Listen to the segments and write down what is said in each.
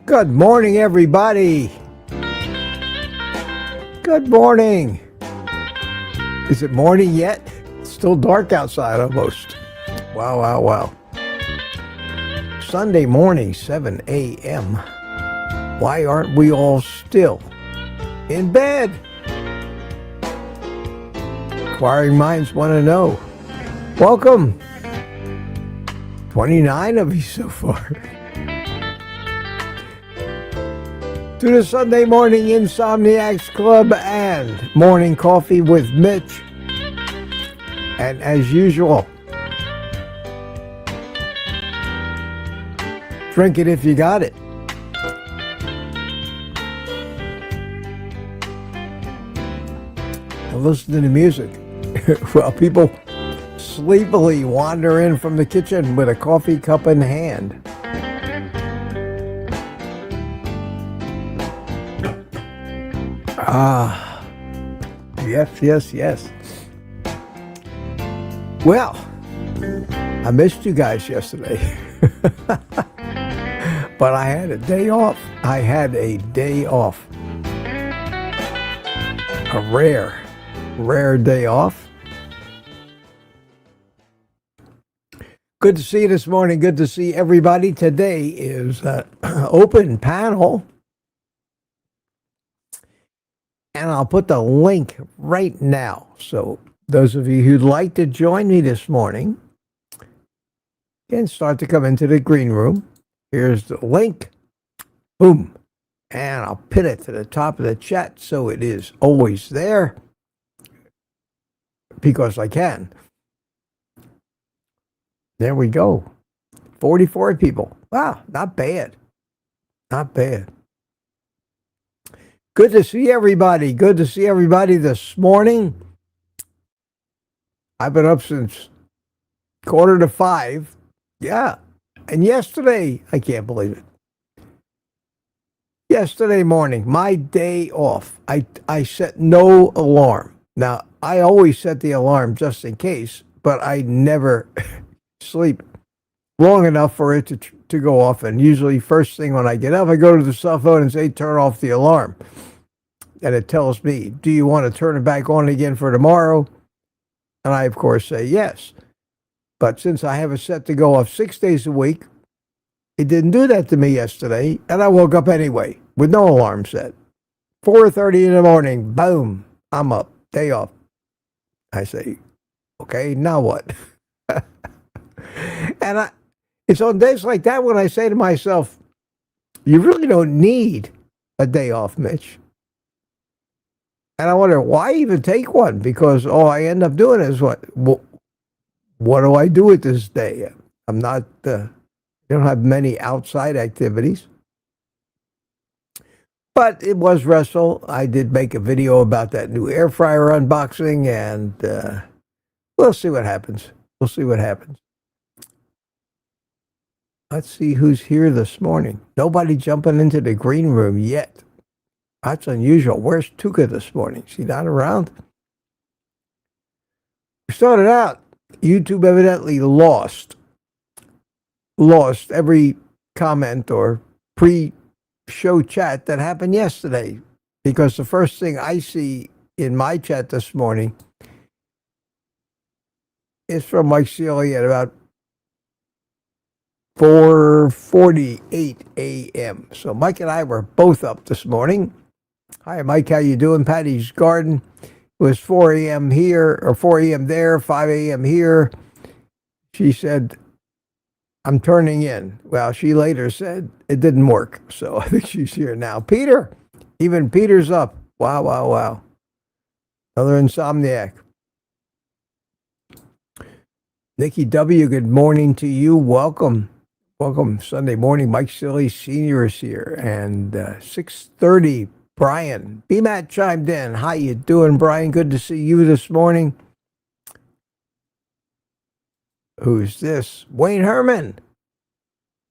Good morning, everybody. Good morning. Is it morning yet? It's still dark outside almost. Wow, wow, wow. Sunday morning, 7 a.m. Why aren't we all still in bed? Inquiring minds want to know. Welcome. 29 of you so far. To the Sunday Morning Insomniacs Club and Morning Coffee with Mitch. And as usual, drink it if you got it. And listen to the music while people sleepily wander in from the kitchen with a coffee cup in hand. Ah, yes, yes, yes. Well, I missed you guys yesterday. But I had a day off. I had a day off. A rare day off. Good to see you this morning. Good to see everybody. Today is open panel. And I'll put the link right now. So those of you who'd like to join me this morning can start to come into the green room. Here's the link. Boom. And I'll pin it to the top of the chat so it is always there because I can. There we go. 44 people. Wow, not bad. Not bad. Good to see everybody. Good to see everybody this morning. I've been up since 4:45. Yeah. And yesterday, I can't believe it. Yesterday morning, my day off, I set no alarm. Now, I always set the alarm just in case, but I never sleep long enough for it to go off. And usually first thing when I get up, I go to the cell phone and say, turn off the alarm. And it tells me, do you want to turn it back on again for tomorrow? And I, of course, say yes. But since I have it set to go off 6 days a week, it didn't do that to me yesterday. And I woke up anyway with no alarm set. 4:30 in the morning, boom, I'm up, day off. I say, okay, now what? And it's on days like that when I say to myself, you really don't need a day off, Mitch. And I wonder, why even take one? Because all I end up doing is what do I do with this day? I'm not, I don't have many outside activities. But it was restful. I did make a video about that new air fryer unboxing, and we'll see what happens. We'll see what happens. Let's see who's here this morning. Nobody jumping into the green room yet. That's unusual. Where's Tuka this morning? She not around? We started out. YouTube evidently lost every comment or pre-show chat that happened yesterday, because the first thing I see in my chat this morning is from Mike Sealy at about 4:48 a.m. So Mike and I were both up this morning. Hi, Mike. How you doing? Patty's Garden. It was 4 a.m. here, or 4 a.m. there, 5 a.m. here. She said, I'm turning in. Well, she later said it didn't work. So I think she's here now. Peter, even Peter's up. Wow, wow, wow. Another insomniac. Nikki W., good morning to you. Welcome. Welcome Sunday morning. Mike Silly Sr. is here. And 6:30, Brian. BMAT chimed in. How you doing, Brian? Good to see you this morning. Who's this? Wayne Herman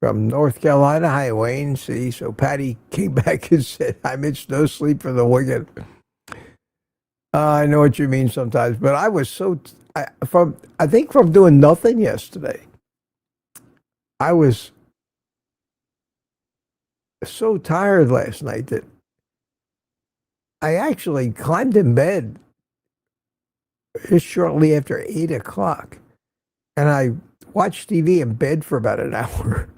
from North Carolina. Hi, Wayne. See, so Patty came back and said, I Mitch, no sleep for the wicked. I know what you mean sometimes, but I was I think from doing nothing yesterday, I was so tired last night that I actually climbed in bed just shortly after 8 o'clock. And I watched TV in bed for about an hour.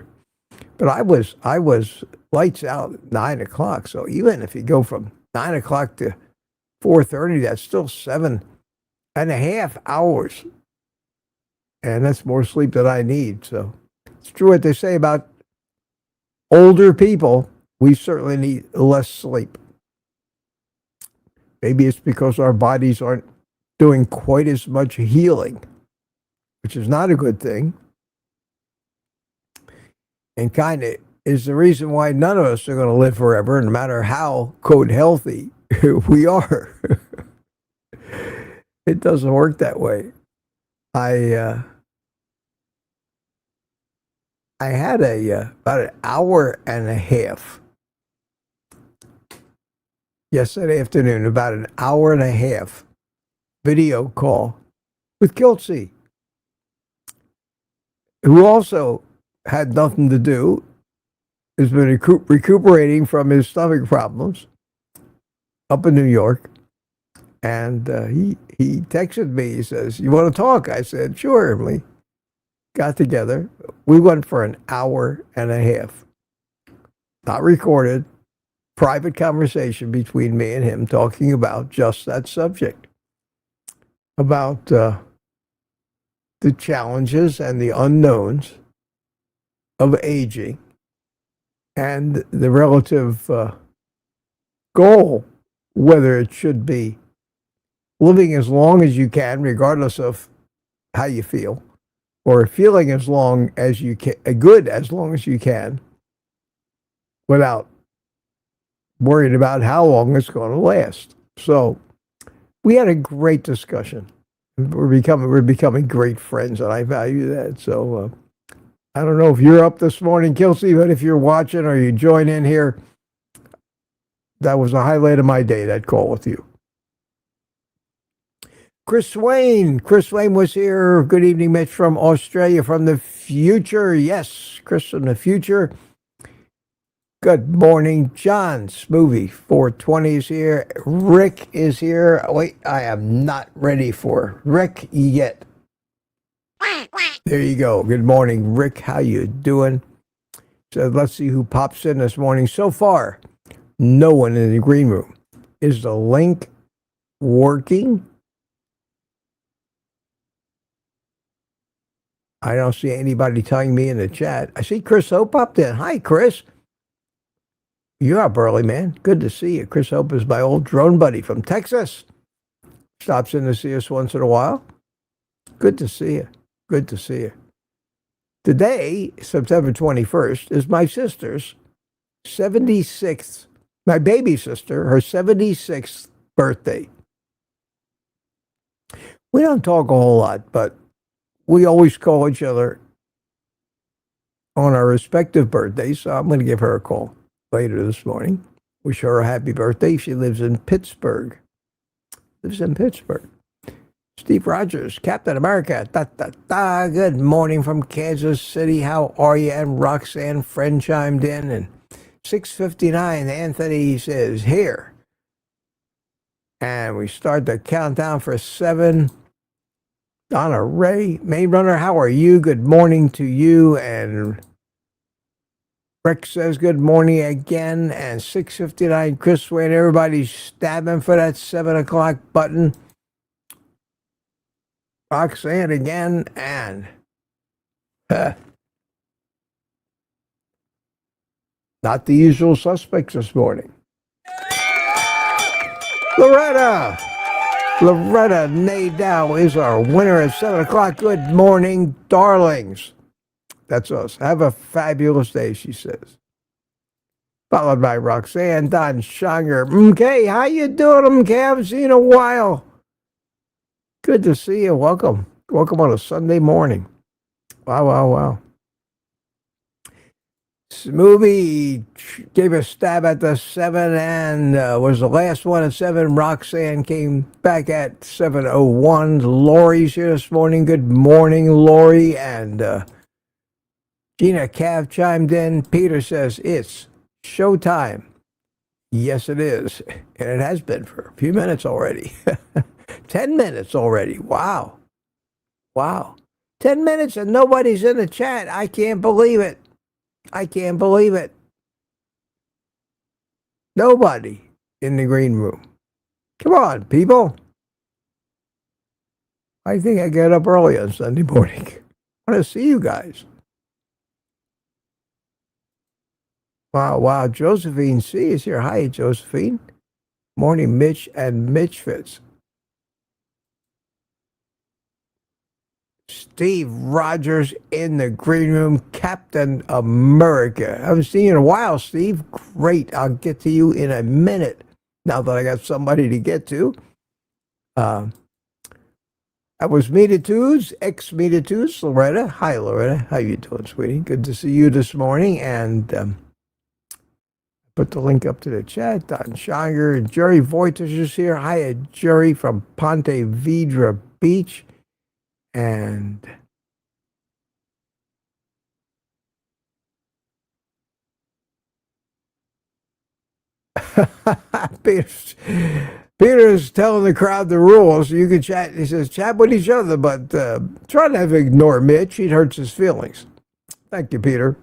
But I was lights out at 9 o'clock. So even if you go from 9 o'clock to 4:30, that's still 7.5 hours. And that's more sleep than I need. So it's true what they say about older people. We certainly need less sleep. Maybe it's because our bodies aren't doing quite as much healing, which is not a good thing. And kind of is the reason why none of us are going to live forever, no matter how, quote, healthy we are. It doesn't work that way. I had about an hour and a half yesterday afternoon, about an hour and a half video call with Kelsey, who also had nothing to do, has been recuperating from his stomach problems up in New York. And he texted me. He says, you want to talk? I said, sure. And we got together. We went for an hour and a half. Not recorded. Private conversation between me and him talking about just that subject. About the challenges and the unknowns of aging and the relative goal, whether it should be living as long as you can, regardless of how you feel, or feeling as long as you can, good as long as you can, without worrying about how long it's going to last. So we had a great discussion. We're becoming great friends, and I value that. So I don't know if you're up this morning, Kelsey, but if you're watching or you join in here, that was a highlight of my day, that call with you. Chris Wayne was here. Good evening, Mitch, from Australia, from the future. Yes, Chris from the future. Good morning, John. Smoothie 420 is here. Rick is here. Wait, I am not ready for Rick yet. There you go. Good morning, Rick. How you doing? So let's see who pops in this morning. So far, no one in the green room. Is the link working? I don't see anybody telling me in the chat. I see Chris Hope popped in. Hi, Chris. You're up early, man. Good to see you. Chris Hope is my old drone buddy from Texas. Stops in to see us once in a while. Good to see you. Good to see you. Today, September 21st, is my sister's 76th, my baby sister, her 76th birthday. We don't talk a whole lot, but we always call each other on our respective birthdays, so I'm going to give her a call later this morning. Wish her a happy birthday. She lives in Pittsburgh. Steve Rogers, Captain America. Good morning from Kansas City. How are you? And Roxanne Friend chimed in. And 6:59, Anthony says, here. And we start the countdown for 7. Donna Ray, Main Runner, how are you? Good morning to you. And Rick says good morning again. And 6:59, Chris Wayne, everybody's stabbing for that 7 o'clock button. Roxanne again. And Not the usual suspects this morning. Loretta Nadow is our winner at 7 o'clock. Good morning, darlings. That's us. Have a fabulous day, she says. Followed by Roxanne Don Shanger. MK, how you doing, MK? I haven't seen you in a while. Good to see you. Welcome. Welcome on a Sunday morning. Wow. Smoothie gave a stab at the 7 and was the last one at 7. Roxanne came back at 7:01. Lori's here this morning. Good morning, Lori. And Gina Cav chimed in. Peter says, it's showtime. Yes, it is. And it has been for a few minutes already. 10 minutes already. Wow. 10 minutes and nobody's in the chat. I can't believe it. Nobody in the green room. Come on, people. I think I get up early on Sunday morning. I want to see you guys. Wow. Josephine C. is here. Hi, Josephine. Morning, Mitch and Mitch Fitz. Steve Rogers in the green room, Captain America. I haven't seen you in a while, Steve. Great. I'll get to you in a minute now that I got somebody to get to. That was Meet Twos, ex-Meet Twos, Loretta. Hi, Loretta. How you doing, sweetie? Good to see you this morning. And put the link up to the chat. Don Shanger and Jerry Voitas is here. Hi, Jerry from Ponte Vedra Beach. And Peter's telling the crowd the rules. You can chat. He says, chat with each other, but try not to ignore Mitch. He hurts his feelings. Thank you, Peter.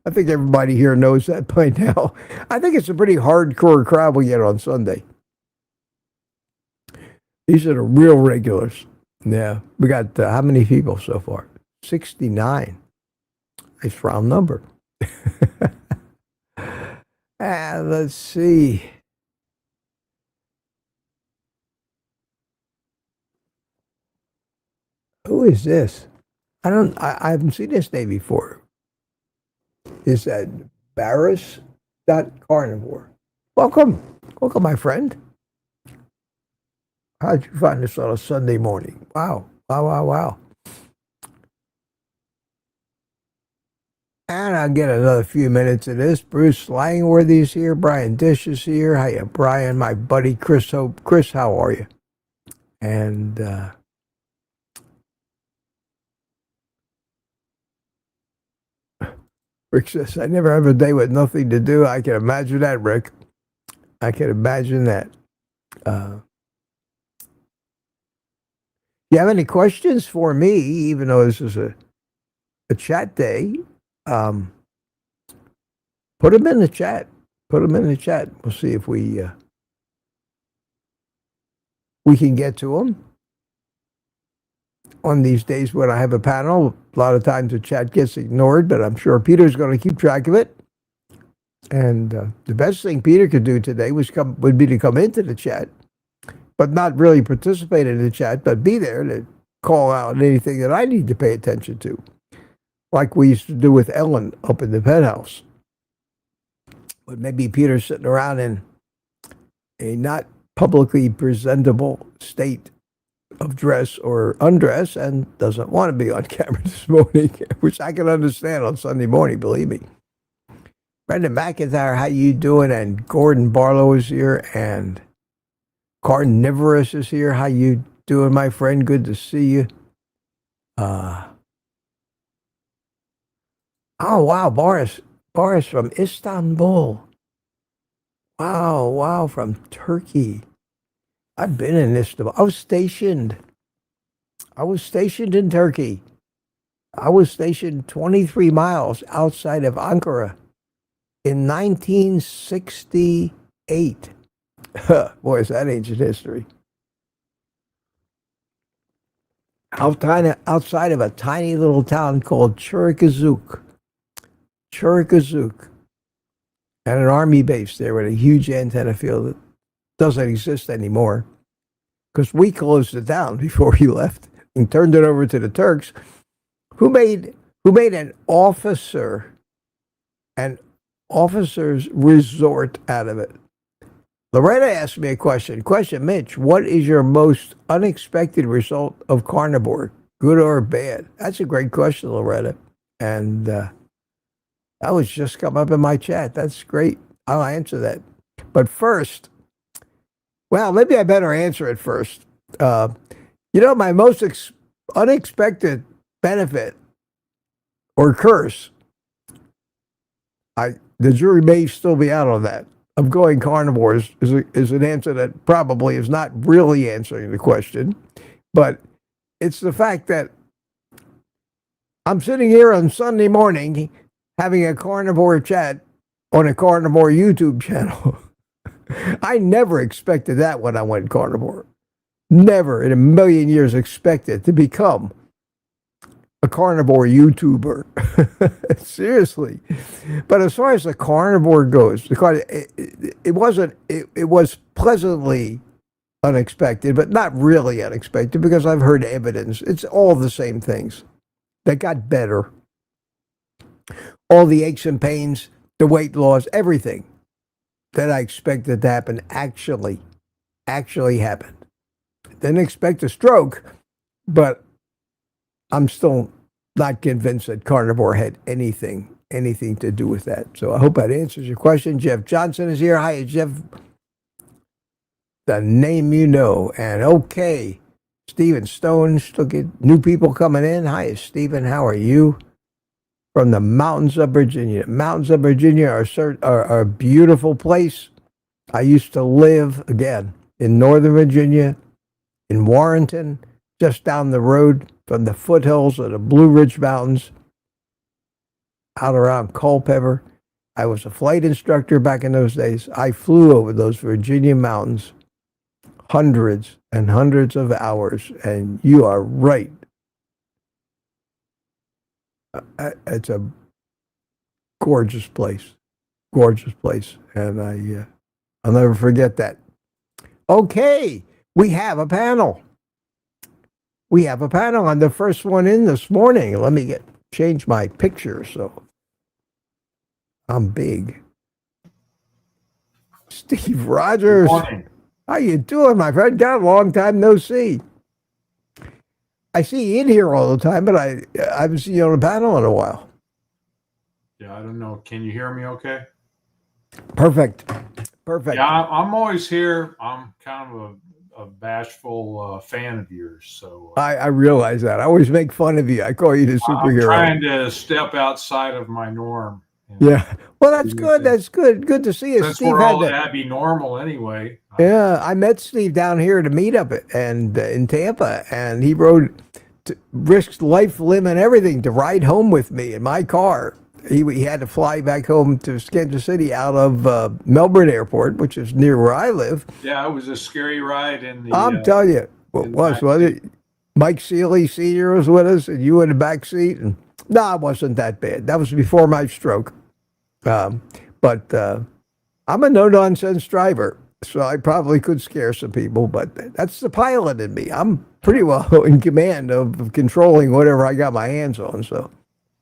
I think everybody here knows that by now. I think it's a pretty hardcore crowd we get on Sunday. These are the real regulars. Yeah, we got how many people so far? 69. Nice round number. Let's see. Who is this? I haven't seen this name before. Is that Barris.Carnivore? Welcome, my friend. How'd you find this on a Sunday morning? Wow. And I'll get another few minutes of this. Bruce Langworthy's here. Brian Dish is here. Hiya, Brian. My buddy Chris Hope. Chris, how are you? And Rick says, I never have a day with nothing to do. I can imagine that, Rick. I can imagine that. You have any questions for me, even though this is a chat day, put them in the chat. We'll see if we can get to them. On these days when I have a panel, a lot of times the chat gets ignored, but I'm sure Peter's going to keep track of it. And the best thing Peter could do today would be to come into the chat, but not really participate in the chat, but be there to call out anything that I need to pay attention to, like we used to do with Ellen up in the penthouse. But maybe Peter's sitting around in a not publicly presentable state of dress or undress and doesn't want to be on camera this morning, which I can understand on Sunday morning, believe me. Brendan McIntyre, how you doing? And Gordon Barlow is here, and Carnivorous is here. How you doing, my friend? Good to see you. Oh, wow, Boris from Istanbul. Wow, from Turkey. I've been in Istanbul. I was stationed in Turkey. I was stationed 23 miles outside of Ankara in 1968. Boy, is that ancient history. Outside of a tiny little town called Churikazuk. and an army base there with a huge antenna field that doesn't exist anymore because we closed it down before he left and turned it over to the Turks, who made an officer's resort out of it. Loretta asked me a question. Mitch, what is your most unexpected result of carnivore, good or bad? That's a great question, Loretta. And that was just come up in my chat. That's great. I'll answer that. But first, well, maybe I better answer it first. My most unexpected benefit or curse, the jury may still be out on that, of going carnivore is an answer that probably is not really answering the question, but it's the fact that I'm sitting here on Sunday morning having a carnivore chat on a carnivore YouTube channel. I never expected that when I went carnivore. Never in a million years expected to become a carnivore YouTuber. Seriously. But as far as the carnivore goes, it was pleasantly unexpected, but not really unexpected because I've heard evidence. It's all the same things that got better. All the aches and pains, the weight loss, everything that I expected to happen actually happened. Didn't expect a stroke, but I'm still not convinced that carnivore had anything to do with that. So I hope that answers your question. Jeff Johnson is here. Hi, Jeff. The name you know. And okay, Stephen Stone, still get new people coming in. Hi, Stephen. How are you? From the mountains of Virginia. Mountains of Virginia are a beautiful place. I used to live, again, in Northern Virginia, in Warrenton, just down the road from the foothills of the Blue Ridge Mountains, out around Culpeper. I was a flight instructor back in those days. I flew over those Virginia mountains hundreds and hundreds of hours, and you are right. It's a gorgeous place, and I'll never forget that. Okay, we have a panel. I'm the first one in this morning. Let me change my picture so I'm big. Steve Rogers. Good morning. How you doing, my friend? Got a long time no see. I see you in here all the time, but I haven't seen you on a panel in a while. Yeah, I don't know. Can you hear me okay? Perfect. Yeah, I'm always here. I'm kind of a bashful fan of yours. So I realize that. I always make fun of you. I call you the superhero. I'm trying to step outside of my norm. Yeah. Well, that's good. That's good. Good to see you. Since Steve we're all Abby normal anyway. Yeah, I met Steve down here at a meetup in Tampa, and he risked life, limb, and everything to ride home with me in my car. He had to fly back home to Kansas City out of Melbourne Airport, which is near where I live. Yeah, it was a scary ride in the. I'm telling you, what was it? Mike Seeley Sr. was with us, and you in the back seat. And no, it wasn't that bad. That was before my stroke. But I'm a no-nonsense driver, so I probably could scare some people, but that's the pilot in me. I'm pretty well in command of controlling whatever I got my hands on, so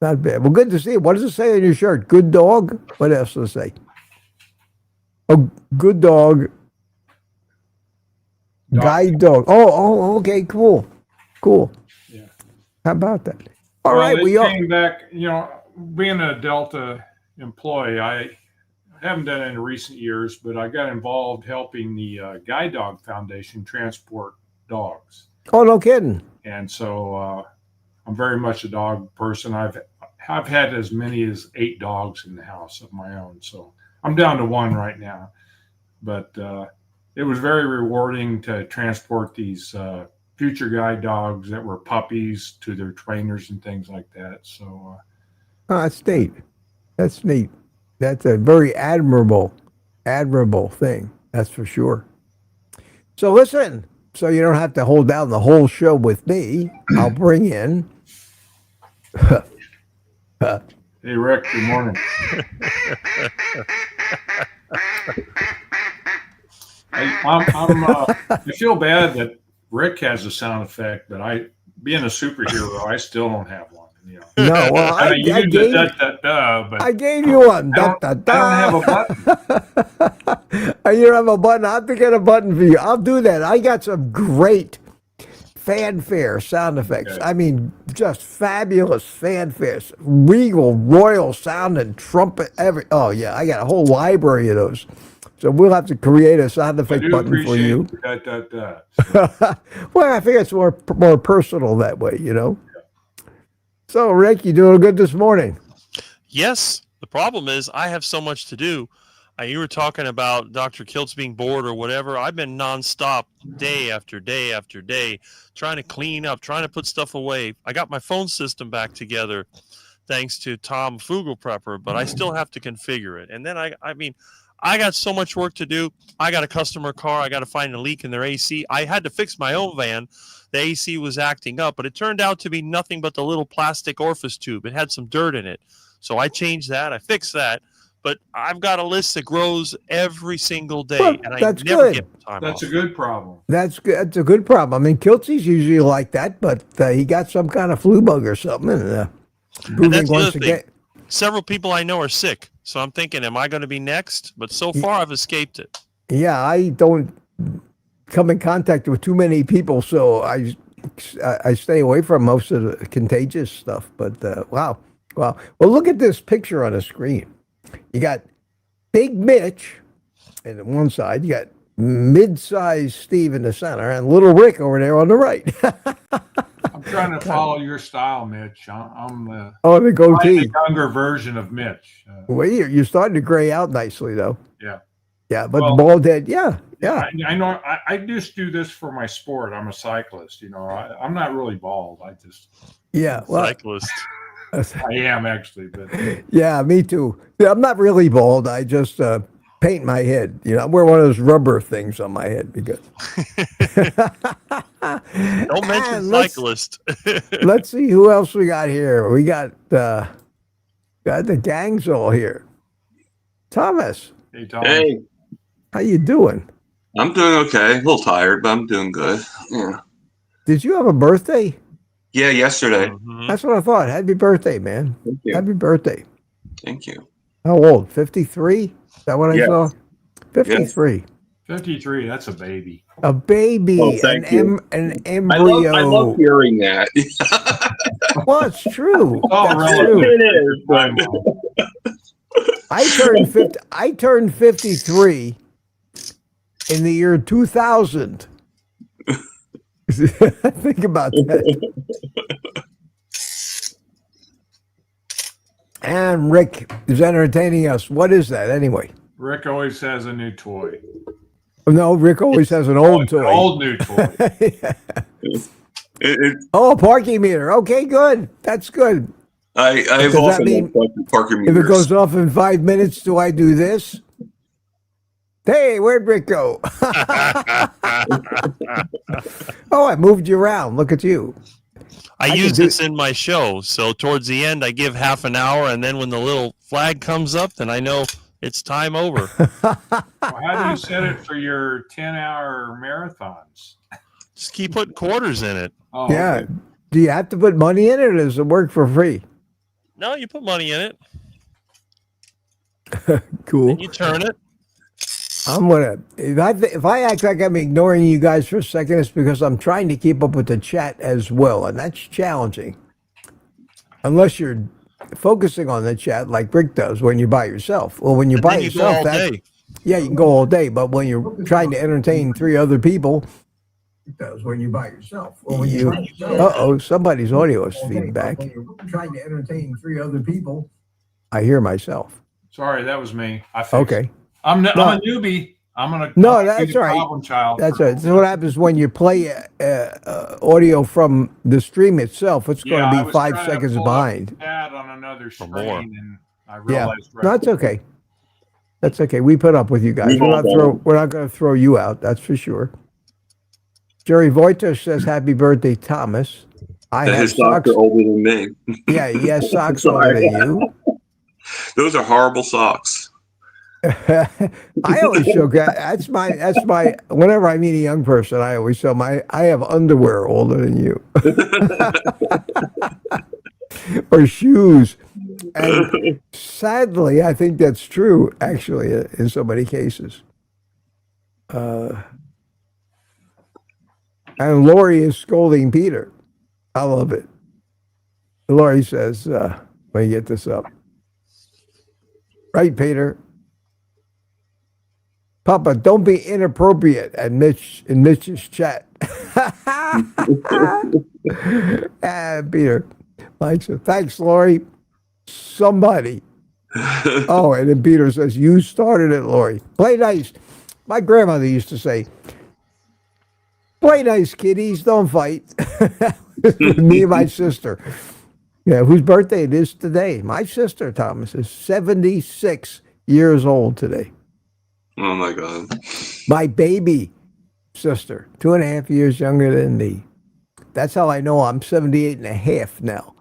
not bad. Well, good to see you. What does it say on your shirt? Good dog? What else does it say? Oh, good dog. Guide dog. Oh, okay, cool. Yeah. How about that? All right, we came back, being a Delta employee, I haven't done it in recent years, but I got involved helping the Guide Dog Foundation transport dogs. Oh, no kidding. And so I'm very much a dog person. I've had as many as 8 dogs in the house of my own. So I'm down to 1 right now. But it was very rewarding to transport these future guide dogs that were puppies to their trainers and things like that. So that's neat. That's neat. That's a very admirable thing. That's for sure. So listen, so you don't have to hold down the whole show with me. I'll bring in. Hey, Rick, good morning. I feel bad that Rick has a sound effect, but being a superhero, I still don't have one. You know. No, well, I you gave but I gave you one. I don't have a button. You don't have a button. I'll have to get a button for you. I'll do that. I got some great fanfare sound effects. Okay. I mean, just fabulous fanfares. Regal, royal sounding trumpet. Oh, yeah. I got a whole library of those. So we'll have to create a sound effect button for you. Well, I think it's more personal that way, you know. So, Rick, you doing good this morning? Yes. The problem is I have so much to do. You were talking about Dr. Kiltz being bored or whatever. I've been nonstop day after day after day trying to clean up, trying to put stuff away. I got my phone system back together thanks to Tom Fugel Prepper, but I still have to configure it. And then I got so much work to do. I got a customer car. I got to find a leak in their AC. I had to fix my own van. The AC was acting up, but it turned out to be nothing but the little plastic orifice tube. It had some dirt in it. So I changed that. I fixed that. But I've got a list that grows every single day, well, and I that's never good. get time That's off. a good problem. That's good. That's a good problem. I mean, Kiltsy's usually like that, but he got some kind of flu bug or something. And that's the once other thing. Several people I know are sick, so I'm thinking, am I going to be next? But so far, I've escaped it. Yeah, I don't come in contact with too many people, so I stay away from most of the contagious stuff. But wow. Well, look at this picture on the screen. You got Big Mitch on one side. You got mid-sized Steve in the center, and little Rick over there on the right. I'm trying to follow your style, Mitch. I'm the goatee. younger version of Mitch. Well, you're starting to gray out nicely, though. Yeah. Yeah, but the bald head, yeah. I know. I just do this for my sport. I'm a cyclist. You know, I'm not really bald. Cyclist. I am actually, but yeah, me too. Yeah, I'm not really bald. I just paint my head. You know, I wear one of those rubber things on my head because. Don't mention cyclist. Let's see who else we got here. We got the gangs all here. Thomas. Hey, Thomas. Hey, How you doing? I'm doing okay. A little tired, but I'm doing good. Yeah. Did you have a birthday? Yeah, yesterday. Mhm. That's what I thought. Happy birthday, man. Thank you. Happy birthday. Thank you. How old? 53? Is that what I Yeah. saw? 53. 53. That's a baby. A baby, Oh, thank you. an I embryo. love hearing that. Well, it's true. all That's relative. true. It is, but I turned 53 in the year 2000. Think about that. And Rick is entertaining us. What is that anyway? Rick always has a new toy. No, Rick always has an old toy. An old new toy. Oh, parking meter. Okay, good. That's good. I've Does that often mean loved parking If it meters. goes off in 5 minutes, do I do this? Hey, where'd Rick go? Oh, I moved you around. Look at you. I can use do- this in my show. So towards the end, I give half an hour, and then when the little flag comes up, then I know it's time over. Well, how do you set it for your 10-hour marathons? Just keep putting quarters in it. Oh, Yeah. okay. Do you have to put money in it, or does it work for free? No, you put money in it, Cool. and you turn it. I'm gonna. If I act like I'm ignoring you guys for a second, it's because I'm trying to keep up with the chat as well, and that's challenging. Unless you're focusing on the chat like Rick does when you're by yourself. Well, when you're And by then you go yourself, all that day. yeah, you can go all day. But when you're trying to entertain 3 other people, it does when you're by yourself. Well, when you somebody's audio is feedback. When you're trying to entertain 3 other people, I hear myself. Sorry, that was me. I fixed Okay. it. I'm a newbie. I'm gonna. No, I'm gonna that's be the all right. Problem child. That's right. This is what happens when you play audio from the stream itself. It's going I to be was 5 trying to seconds pull up behind. the pad on another For more. screen, and I Yeah, realized. no, that's okay. That's okay. We put up with you guys. We've all done it. We're not going to throw you out. That's for sure. Jerry Voitos says, "Happy birthday, Thomas." I That have his socks socks. are older than me. Yeah, he has socks older than you. Those are horrible socks. I always show that's my whenever I meet a young person, I always show I have underwear older than you or shoes. And sadly, I think that's true actually in so many cases. And Lori is scolding Peter. I love it. Lori says, let me get this up. Right, Peter? Papa, don't be inappropriate in Mitch's chat. Peter likes it. Thanks, Lori. Somebody. Oh, and then Peter says, you started it, Lori. Play nice. My grandmother used to say, play nice, kiddies, don't fight. Me and my sister. Yeah, whose birthday it is today? My sister, Thomas, is 76 years old today. Oh my God. My baby sister, 2.5 years younger than me. That's how I know I'm 78 and a half now.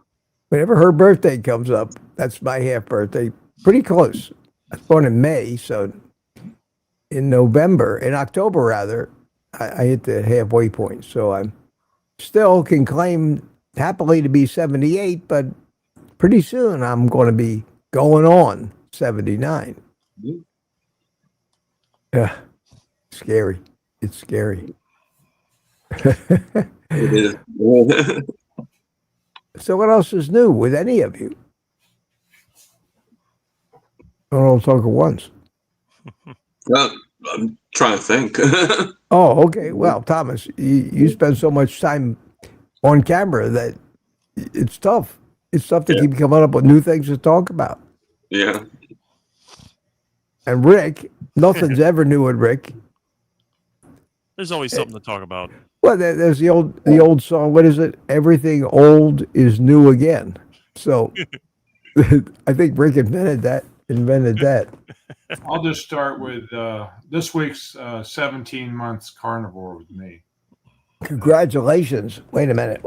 Whenever her birthday comes up, that's my half birthday. Pretty close. I was born in May, so in October rather, I hit the halfway point. So I'm still can claim happily to be 78, but pretty soon I'm going to be going on 79. Yeah, scary. It's scary. It is. So what else is new with any of you? I don't talk at once. Well, I'm trying to think. Oh, okay. Well, Thomas, you spend so much time on camera that it's tough. It's tough to keep coming up with new things to talk about. Yeah. And Rick, nothing's ever new with Rick. There's always something to talk about. Well, there's the old song. What is it? Everything old is new again. So I think Rick invented that. I'll just start with this week's 17 months carnivore with me. Congratulations. Wait a minute.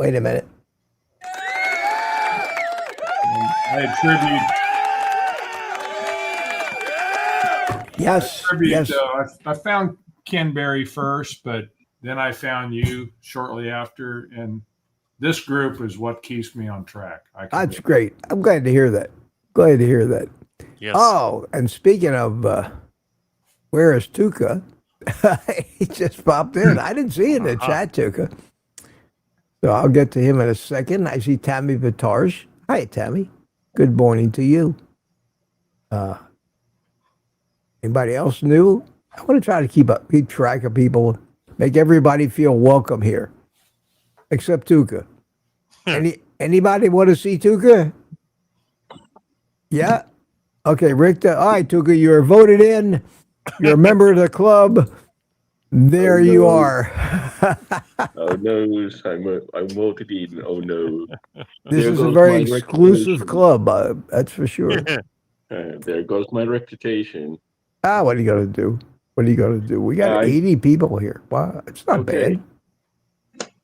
I attribute. Yes. I found Ken Berry first, but then I found you shortly after, and this group is what keeps me on track. That's great. I'm glad to hear that. Yes. Oh, and speaking of, where is Tuca? He just popped in. I didn't see it in the chat, Tuca. So I'll get to him in a second. I see Tammy Vitarge. Hi, Tammy. Good morning to you. Anybody else new? I want to try to keep track of people, make everybody feel welcome here, except Tuca. Anybody want to see Tuca? Yeah. Okay, Rick. All right, Tuca, you're voted in. You're a member of the club. There you are. Oh no, I'm voted in. Oh no. This There is a goes very my exclusive reputation. club, that's for sure. There goes my reputation. What are you going to do? We got 80 people here. Wow, it's not bad.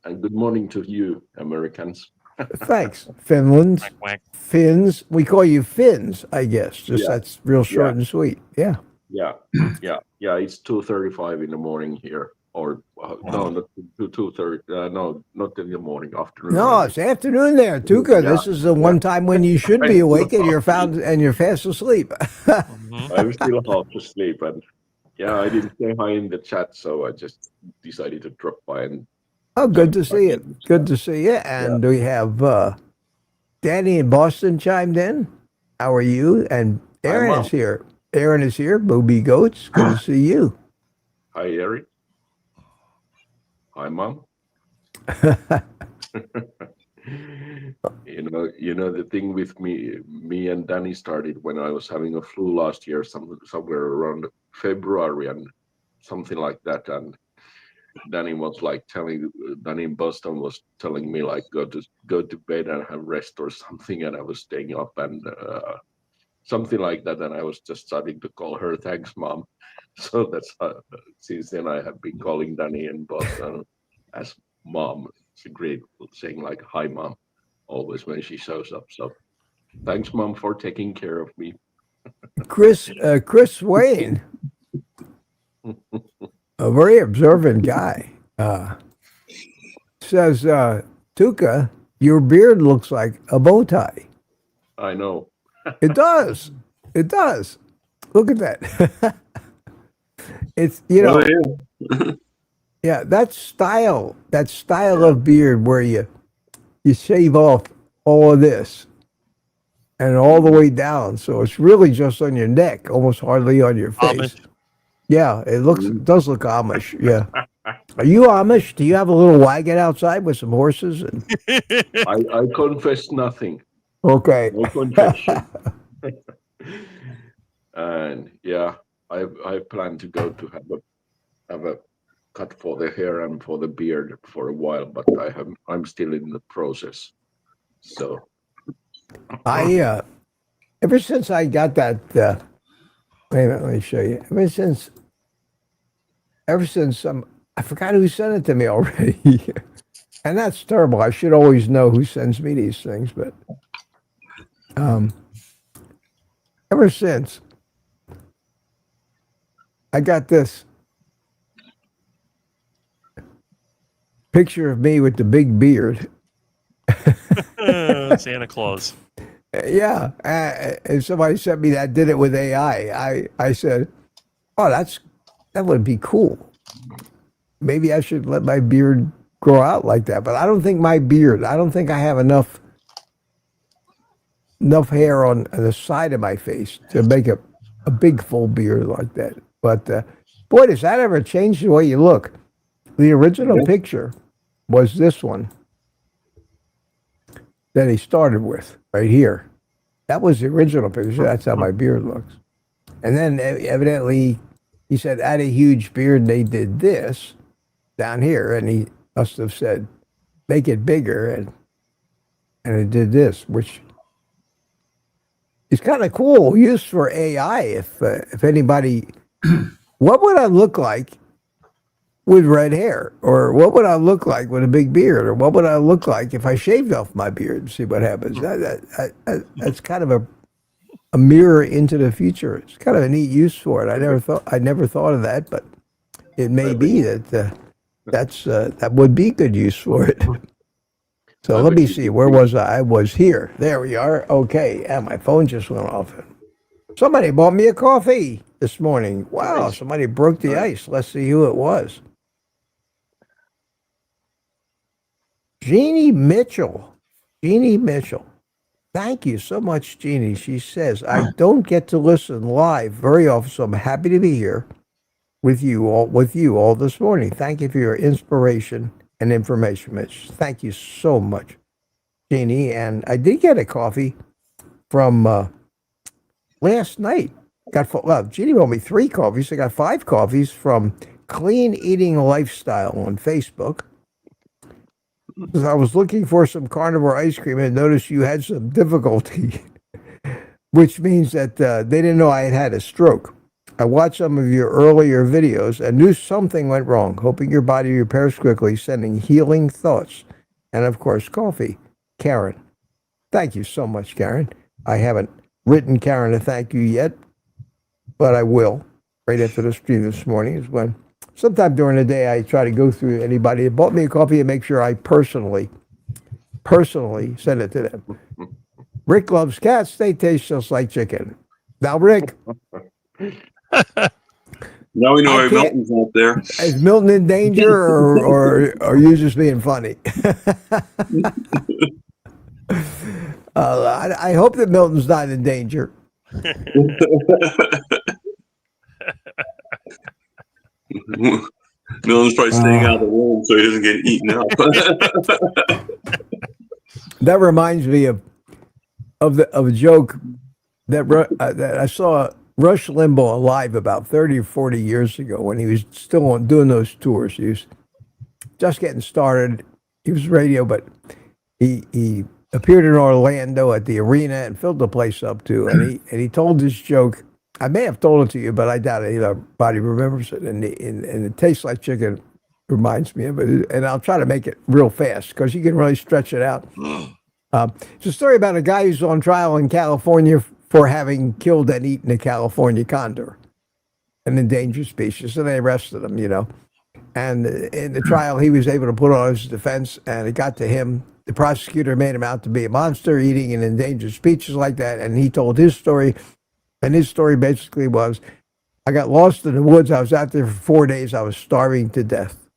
And good morning to you, Americans. Thanks. Finland. Quack, quack. Finns. We call you Finns, I guess. Just Yeah. that's real short and sweet. Yeah. Yeah. It's 2:35 in the morning here, or no, not 2:30. No, not in the morning. Afternoon. No, it's afternoon there. Tuca, this is the one time when you should be awake and you're fast asleep. I'm still half asleep, and I didn't say hi in the chat, so I just decided to drop by and. Oh, good to see you. Good to see you. And we have Danny in Boston chimed in. How are you? And Aaron is here. Booby Goats. Good to see you. Hi, Eric. Hi, Mom. You know the thing with me and Danny started when I was having a flu last year, somewhere around February and something like that, and Danny was like Danny in Boston was telling me like go to bed and have rest or something, and I was staying up and something like that, and I was just starting to call her thanks, Mom. So that's since then I have been calling Danny in Boston as Mom. It's a great saying like hi, Mom, always when she shows up. So thanks, Mom, for taking care of me. Chris Wayne, a very observant guy, says, Tuca, your beard looks like a bow tie. I know. It does. It does. Look at that. It's, Oh, yeah. that style of beard where you shave off all of this and all the way down. So it's really just on your neck, almost hardly on your face. Amish. Yeah, it does look Amish. Yeah. Are you Amish? Do you have a little wagon outside with some horses? And I confess nothing. okay. No confession. And yeah, I plan to go to have a cut for the hair and for the beard for a while, but I'm still in the process. So I ever since I got that wait a minute, let me show you. Ever since I forgot who sent it to me already. And that's terrible. I should always know who sends me these things, but ever since I got this picture of me with the big beard. Santa Claus. Yeah, and somebody sent me that, did it with AI. I said, "Oh, that would be cool. Maybe I should let my beard grow out like that." But I don't think I have enough hair on the side of my face to make a big full beard like that. But boy, does that ever change the way you look? The original picture was this one that he started with right here. That was the original picture. That's how my beard looks. And then evidently he said, add a huge beard, and they did this down here. And he must have said, make it bigger. And it did this, which is kind of cool use for AI. If anybody, what would I look like with red hair? Or what would I look like with a big beard? Or what would I look like if I shaved off my beard and see what happens? That's kind of a mirror into the future. It's kind of a neat use for it. I never thought of that, but it may be that that would be good use for it. So let me see. Where was I? I was here. There we are. Okay. And my phone just went off. Somebody bought me a coffee this morning. Wow. Somebody broke the ice. Let's see who it was. Jeannie Mitchell. Thank you so much, Jeannie. She says, I don't get to listen live very often, so I'm happy to be here with you all this morning. Thank you for your inspiration and information, Mitch. Thank you so much, Jeannie. And I did get a coffee from last night. Jeannie bought me 3 coffees. I got 5 coffees from Clean Eating Lifestyle on Facebook. I was looking for some carnivore ice cream and noticed you had some difficulty, which means that they didn't know I had a stroke. I watched some of your earlier videos and knew something went wrong. Hoping your body repairs quickly, sending healing thoughts. And of course, coffee. Karen. Thank you so much, Karen. I haven't written Karen a thank you yet, but I will. Right after the stream this morning is when sometime during the day I try to go through anybody that bought me a coffee and make sure I personally send it to them. Rick loves cats. They taste just like chicken. Now, Rick. Now we know Milton's out there. Is Milton in danger, or are you just being funny? I hope that Milton's not in danger. Milton's probably staying out of the room so he doesn't get eaten up. That reminds me of a joke that I saw Rush Limbaugh live about 30 or 40 years ago when he was still doing those tours. He was just getting started. He was radio, but he appeared in Orlando at the arena and filled the place up too. And he told this joke. I may have told it to you, but I doubt anybody remembers it. And it tastes like chicken. Reminds me of it. And I'll try to make it real fast because you can really stretch it out. It's a story about a guy who's on trial in California for having killed and eaten a California condor, an endangered species, and they arrested him, And in the trial, he was able to put on his defense, and it got to him. The prosecutor made him out to be a monster, eating an endangered species like that, and he told his story. And his story basically was, I got lost in the woods. I was out there for 4 days. I was starving to death.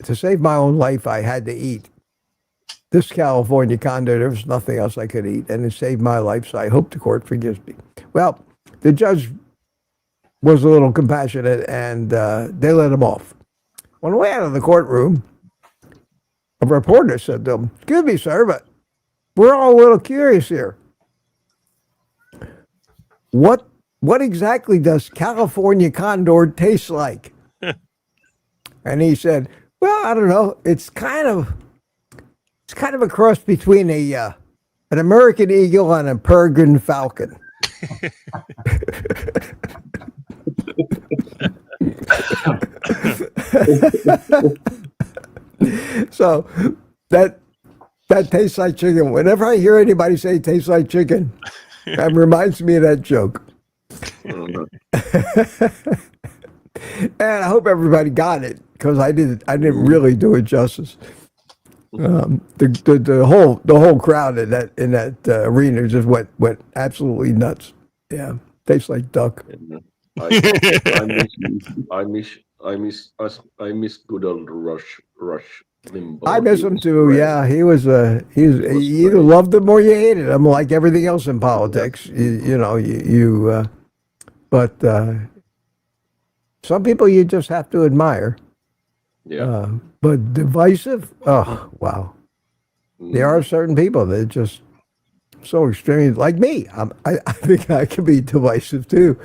To save my own life, I had to eat this California condor. There was nothing else I could eat, and it saved my life, so I hope the court forgives me. Well, the judge was a little compassionate, and they let him off. On the way out of the courtroom, a reporter said to him, "Excuse me, sir, but we're all a little curious here. What exactly does California condor taste like?" And he said, "Well, I don't know. It's kind of a cross between an American eagle and a peregrine falcon." So that tastes like chicken. Whenever I hear anybody say it tastes like chicken, that reminds me of that joke. And I hope everybody got it, because I didn't really do it justice. The whole crowd in that arena just went absolutely nuts. Yeah, tastes like duck. I miss good old Rush Limbaugh. I miss him too. Great. Yeah, he you either loved him or you hated him, like everything else in politics. But some people you just have to admire. Yeah. But divisive. Oh wow. There are certain people that just so extremely, like me. I think I can be divisive too.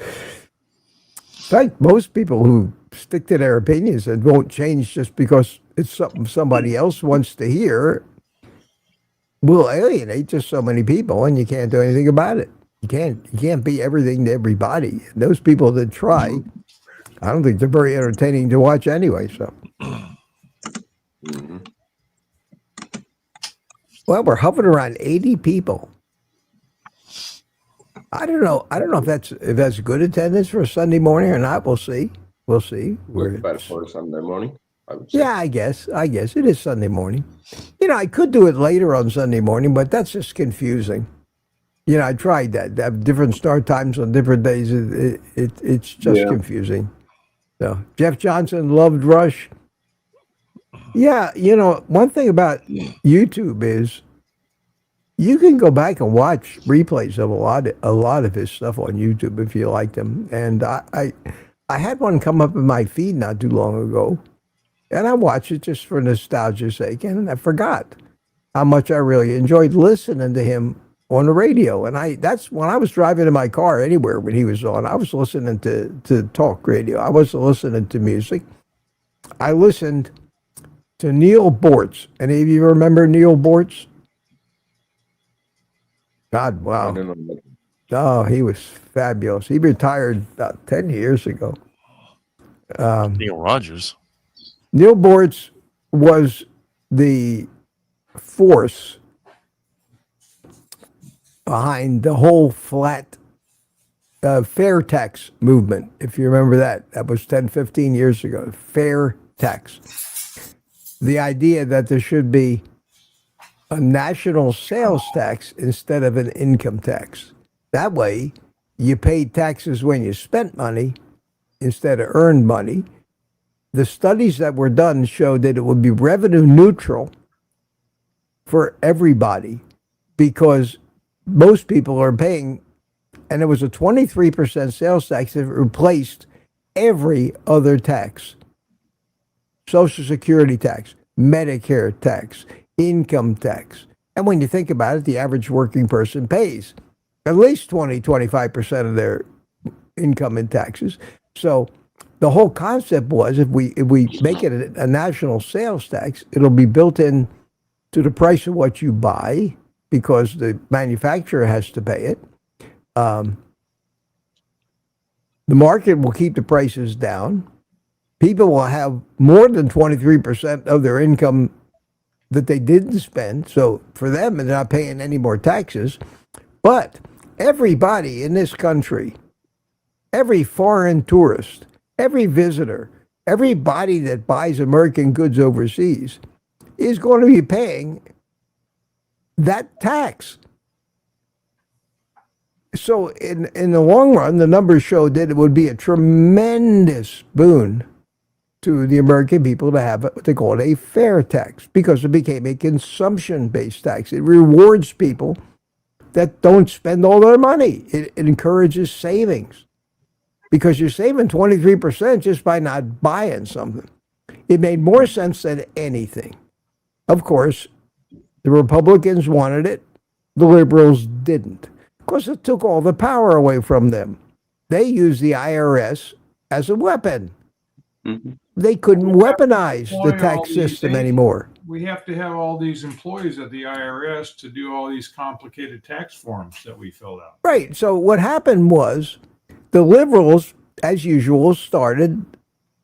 In fact, most people who stick to their opinions and won't change just because it's something somebody else wants to hear will alienate just so many people, and you can't do anything about it. You can't be everything to everybody. And those people that try, I don't think they're very entertaining to watch anyway. So, well, we're hovering around 80 people. I don't know if that's good attendance for a Sunday morning or not. We'll see. Better for a Sunday morning, I would say. Yeah, I guess it is Sunday morning. I could do it later on Sunday morning, but that's just confusing. I tried that. Have different start times on different days. It's just confusing. So Jeff Johnson loved Rush. Yeah, one thing about YouTube is you can go back and watch replays of a lot of his stuff on YouTube if you like them. And I had one come up in my feed not too long ago, and I watched it just for nostalgia's sake, and I forgot how much I really enjoyed listening to him on the radio. And that's when I was driving in my car anywhere when he was on. I was listening to talk radio. I wasn't listening to music. I listened to Neil Bortz. Any of you remember Neil Bortz? God, wow. I don't know. Oh, he was fabulous. He retired about 10 years ago. Neil Rogers. Neil Bortz was the force behind the whole flat fair tax movement. If you remember that was 10, 15 years ago. Fair tax. The idea that there should be a national sales tax instead of an income tax. That way, you paid taxes when you spent money instead of earned money. The studies that were done showed that it would be revenue neutral for everybody because most people are paying, and it was a 23% sales tax that replaced every other tax. Social Security tax, Medicare tax, income tax. And when you think about it, the average working person pays at least 25% of their income in taxes. So the whole concept was if we make it a national sales tax, it'll be built in to the price of what you buy because the manufacturer has to pay it. The market will keep the prices down. People will have more than 23% of their income that they didn't spend. So for them, they're not paying any more taxes. But everybody in this country, every foreign tourist, every visitor, everybody that buys American goods overseas is going to be paying that tax. So in the long run, the numbers showed that it would be a tremendous boon to the American people to have what they call a fair tax, because it became a consumption-based tax. It rewards people that don't spend all their money. It encourages savings, because you're saving 23% just by not buying something. It made more sense than anything. Of course, the Republicans wanted it. The liberals didn't, because it took all the power away from them. They used the IRS as a weapon. Mm-hmm. They couldn't weaponize the Employ all tax these system things. anymore. We have to have all these employees at the IRS to do all these complicated tax forms that we filled out. Right. So what happened was the liberals, as usual, started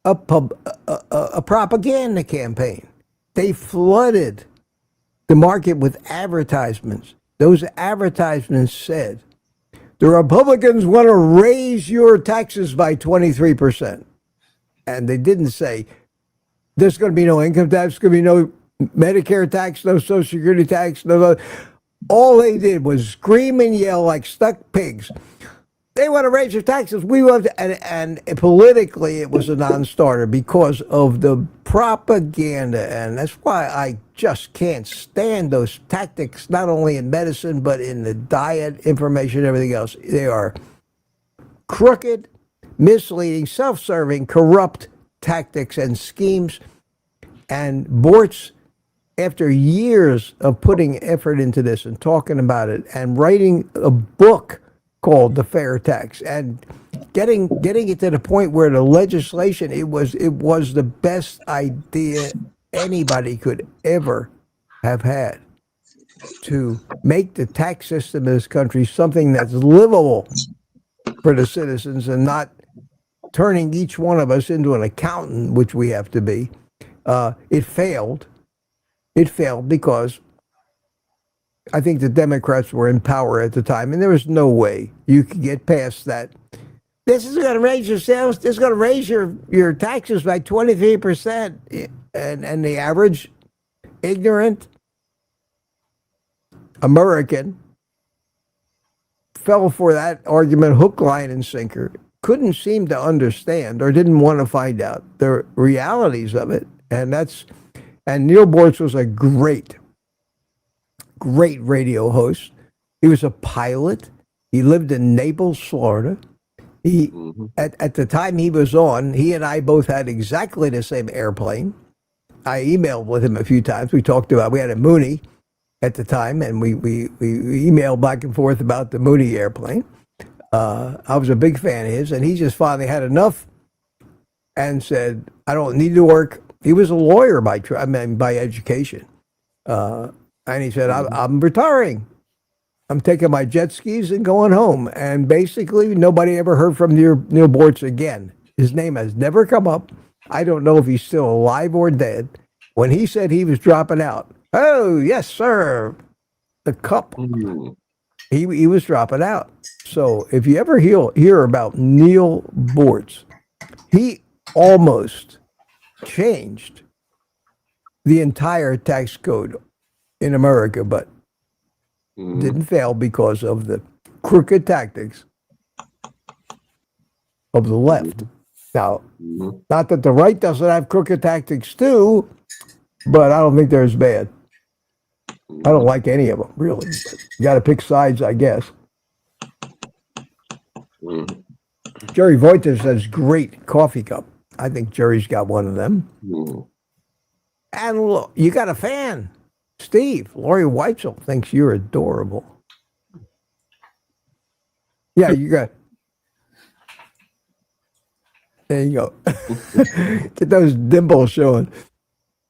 a propaganda campaign. They flooded the market with advertisements. Those advertisements said, the Republicans want to raise your taxes by 23%. And they didn't say, there's going to be no income tax, there's going to be no Medicare tax, no Social Security tax, no. All they did was scream and yell like stuck pigs. They want to raise your taxes. We want to, and politically it was a non-starter because of the propaganda, and that's why I just can't stand those tactics, not only in medicine but in the diet, information, everything else. They are crooked, misleading, self-serving, corrupt tactics and schemes. And Bortz, after years of putting effort into this and talking about it and writing a book called The Fair Tax and getting it to the point where the legislation, it was the best idea anybody could ever have had to make the tax system in this country something that's livable for the citizens and not turning each one of us into an accountant, which we have to be. It failed. It failed because I think the Democrats were in power at the time, and there was no way you could get past that. This is going to raise your sales. This is going to raise your taxes by 23%. And the average ignorant American fell for that argument hook, line, and sinker. Couldn't seem to understand or didn't want to find out the realities of it. And Neil Bortz was a great radio host. He was a pilot. He lived in Naples, Florida. He at the time he was on, he and I both had exactly the same airplane. I emailed with him a few times. We had a Mooney at the time, and we emailed back and forth about the Mooney airplane. I was a big fan of his, and he just finally had enough and said, I don't need to work. He was a lawyer by education. And he said, I'm retiring. I'm taking my jet skis and going home. And basically, nobody ever heard from Neil Bortz again. His name has never come up. I don't know if he's still alive or dead. When he said he was dropping out, oh, yes, sir, the cup. He was dropping out. So if you ever hear about Neil Bortz, he almost changed the entire tax code in America, but didn't fail because of the crooked tactics of the left. Now, not that the right doesn't have crooked tactics too, but I don't think they're as bad. I don't like any of them, really. You got to pick sides, I guess. Jerry Voitis has great coffee cup. I think Jerry's got one of them. And look, you got a fan, Steve. Lori Weitzel thinks you're adorable. Yeah, you got. There you go. Get those dimples showing.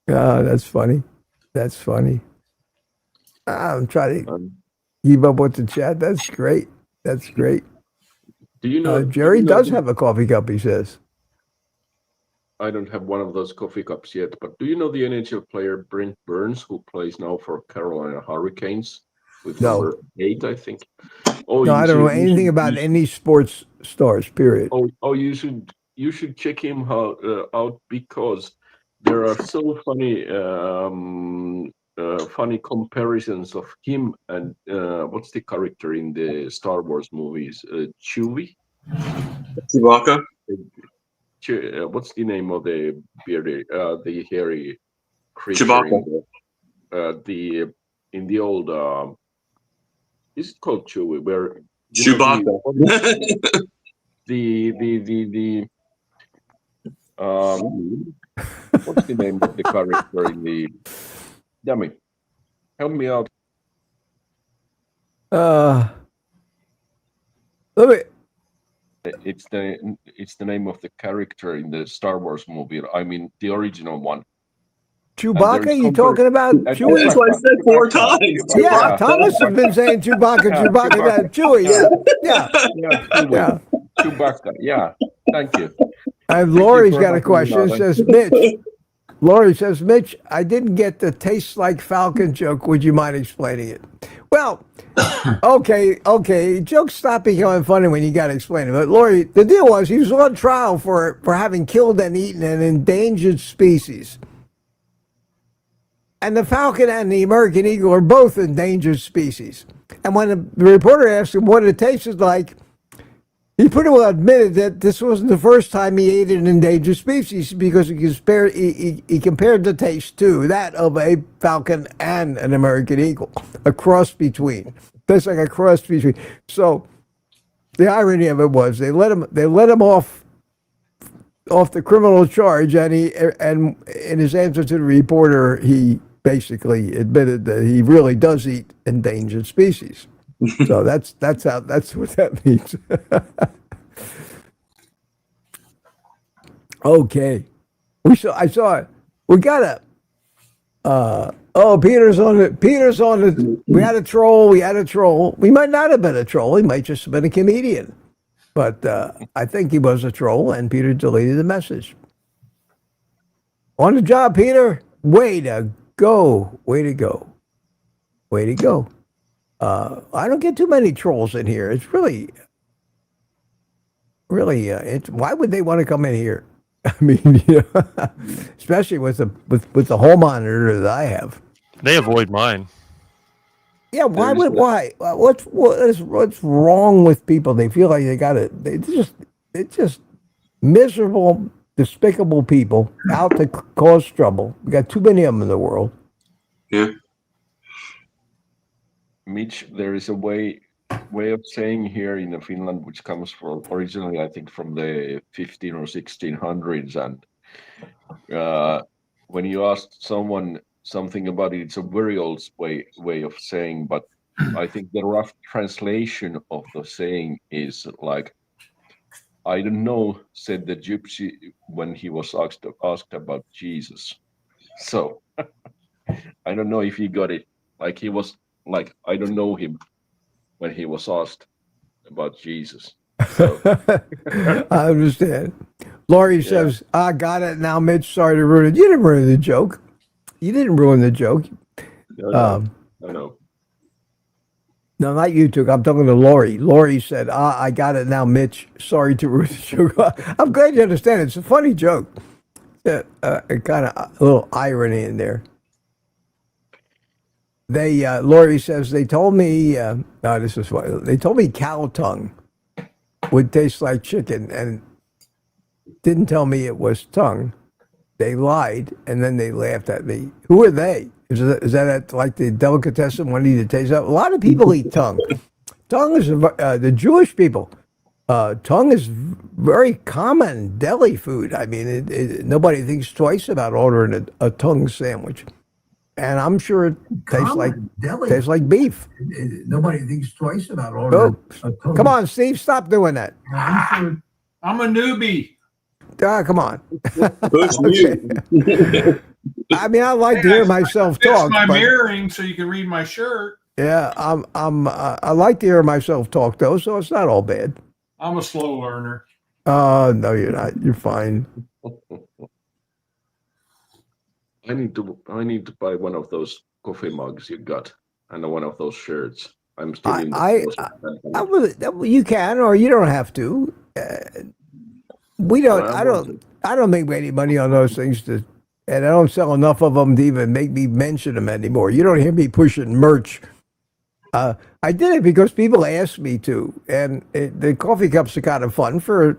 That's funny. That's funny. I'm trying to keep up with the chat. That's great. That's great. Do you know Jerry does have a coffee cup, he says. I don't have one of those coffee cups yet, but do you know the NHL player Brent Burns, who plays now for Carolina Hurricanes? with No. number 8, I think. Oh, No, I don't know you anything about any sports stars. Period. you should check him out, because there are so funny funny comparisons of him and what's the character in the Star Wars movies? Chewie. Chewbacca. What's the name of the bearded, the hairy creature Chewbacca. in the old? Is it called Chewie? Where Chewbacca. the what's the name of the character in the? Damn it! Help me out. Let me. It's the name of the character in the Star Wars movie. I mean, the original one. Chewbacca, you talking about Chewie? That's what I said 4 times. Yeah, Thomas has been saying Chewbacca, Chewbacca, Chewie. Yeah. Chewbacca. Yeah, thank you. And Lori's got a question. Says Mitch. Lori says, Mitch, I didn't get the taste like Falcon joke. Would you mind explaining it? Well, okay. Jokes stop becoming funny when you got to explain it. But Lori, the deal was he was on trial for having killed and eaten an endangered species. And the falcon and the American eagle are both endangered species. And when the reporter asked him what it tasted like, he pretty well admitted that this wasn't the first time he ate an endangered species, because he compared the taste to that of a falcon and an American eagle, a cross between. That's like a cross between. So the irony of it was they let him off the criminal charge, and in his answer to the reporter, he basically admitted that he really does eat endangered species. So that's what that means. Okay, I saw it. We got Peter's on it. We had a troll. We might not have been a troll. He might just have been a comedian. But I think he was a troll, and Peter deleted the message. On the job, Peter. Way to go. I don't get too many trolls in here. It's really, why would they want to come in here? I mean, especially with the hall monitor that I have. They avoid mine. Yeah, why? What's wrong with people? They feel like they're just miserable, despicable people out to cause trouble. We got too many of them in the world. Yeah. Mitch, there is a way of saying here in Finland, which comes from originally, I think, from the 15 or 1600s, and when you ask someone something about it, it's a very old way of saying, but I think the rough translation of the saying is like, "I don't know," said the gypsy when he was asked about Jesus. So I don't know if he got it. Like he was like, "I don't know him," when he was asked about Jesus. So. I understand. Laurie says, I got it now, Mitch. Sorry to ruin it. You didn't ruin the joke. No. No, not you two. I'm talking to Laurie. Laurie said, I got it now, Mitch. Sorry to ruin the joke. I'm glad you understand it. It's a funny joke. Kind of a little irony in there. Laurie says, they told me, this is funny. They told me cow tongue would taste like chicken and didn't tell me it was tongue. They lied, and then they laughed at me. Who are they? Is that like the delicatessen wanting to taste that? A lot of people eat tongue. Tongue is, the Jewish people, tongue is very common deli food. I mean, nobody thinks twice about ordering a tongue sandwich. And I'm sure it tastes like beef. Nobody thinks twice about ordering a tongue. Come on, Steve, stop doing that. I'm a newbie. Come on. Push mute. I mean, I like to hear myself talk. My mirroring so you can read my shirt. Yeah, I like to hear myself talk though, so it's not all bad. I'm a slow learner. No, you're not. You're fine. I need to buy one of those coffee mugs you got. and one of those shirts. I'm still in the process. You can, or you don't have to. We don't. Well, I don't make any money on those things and I don't sell enough of them to even make me mention them anymore. You don't hear me pushing merch. I did it because people asked me to, and the coffee cups are kind of fun for,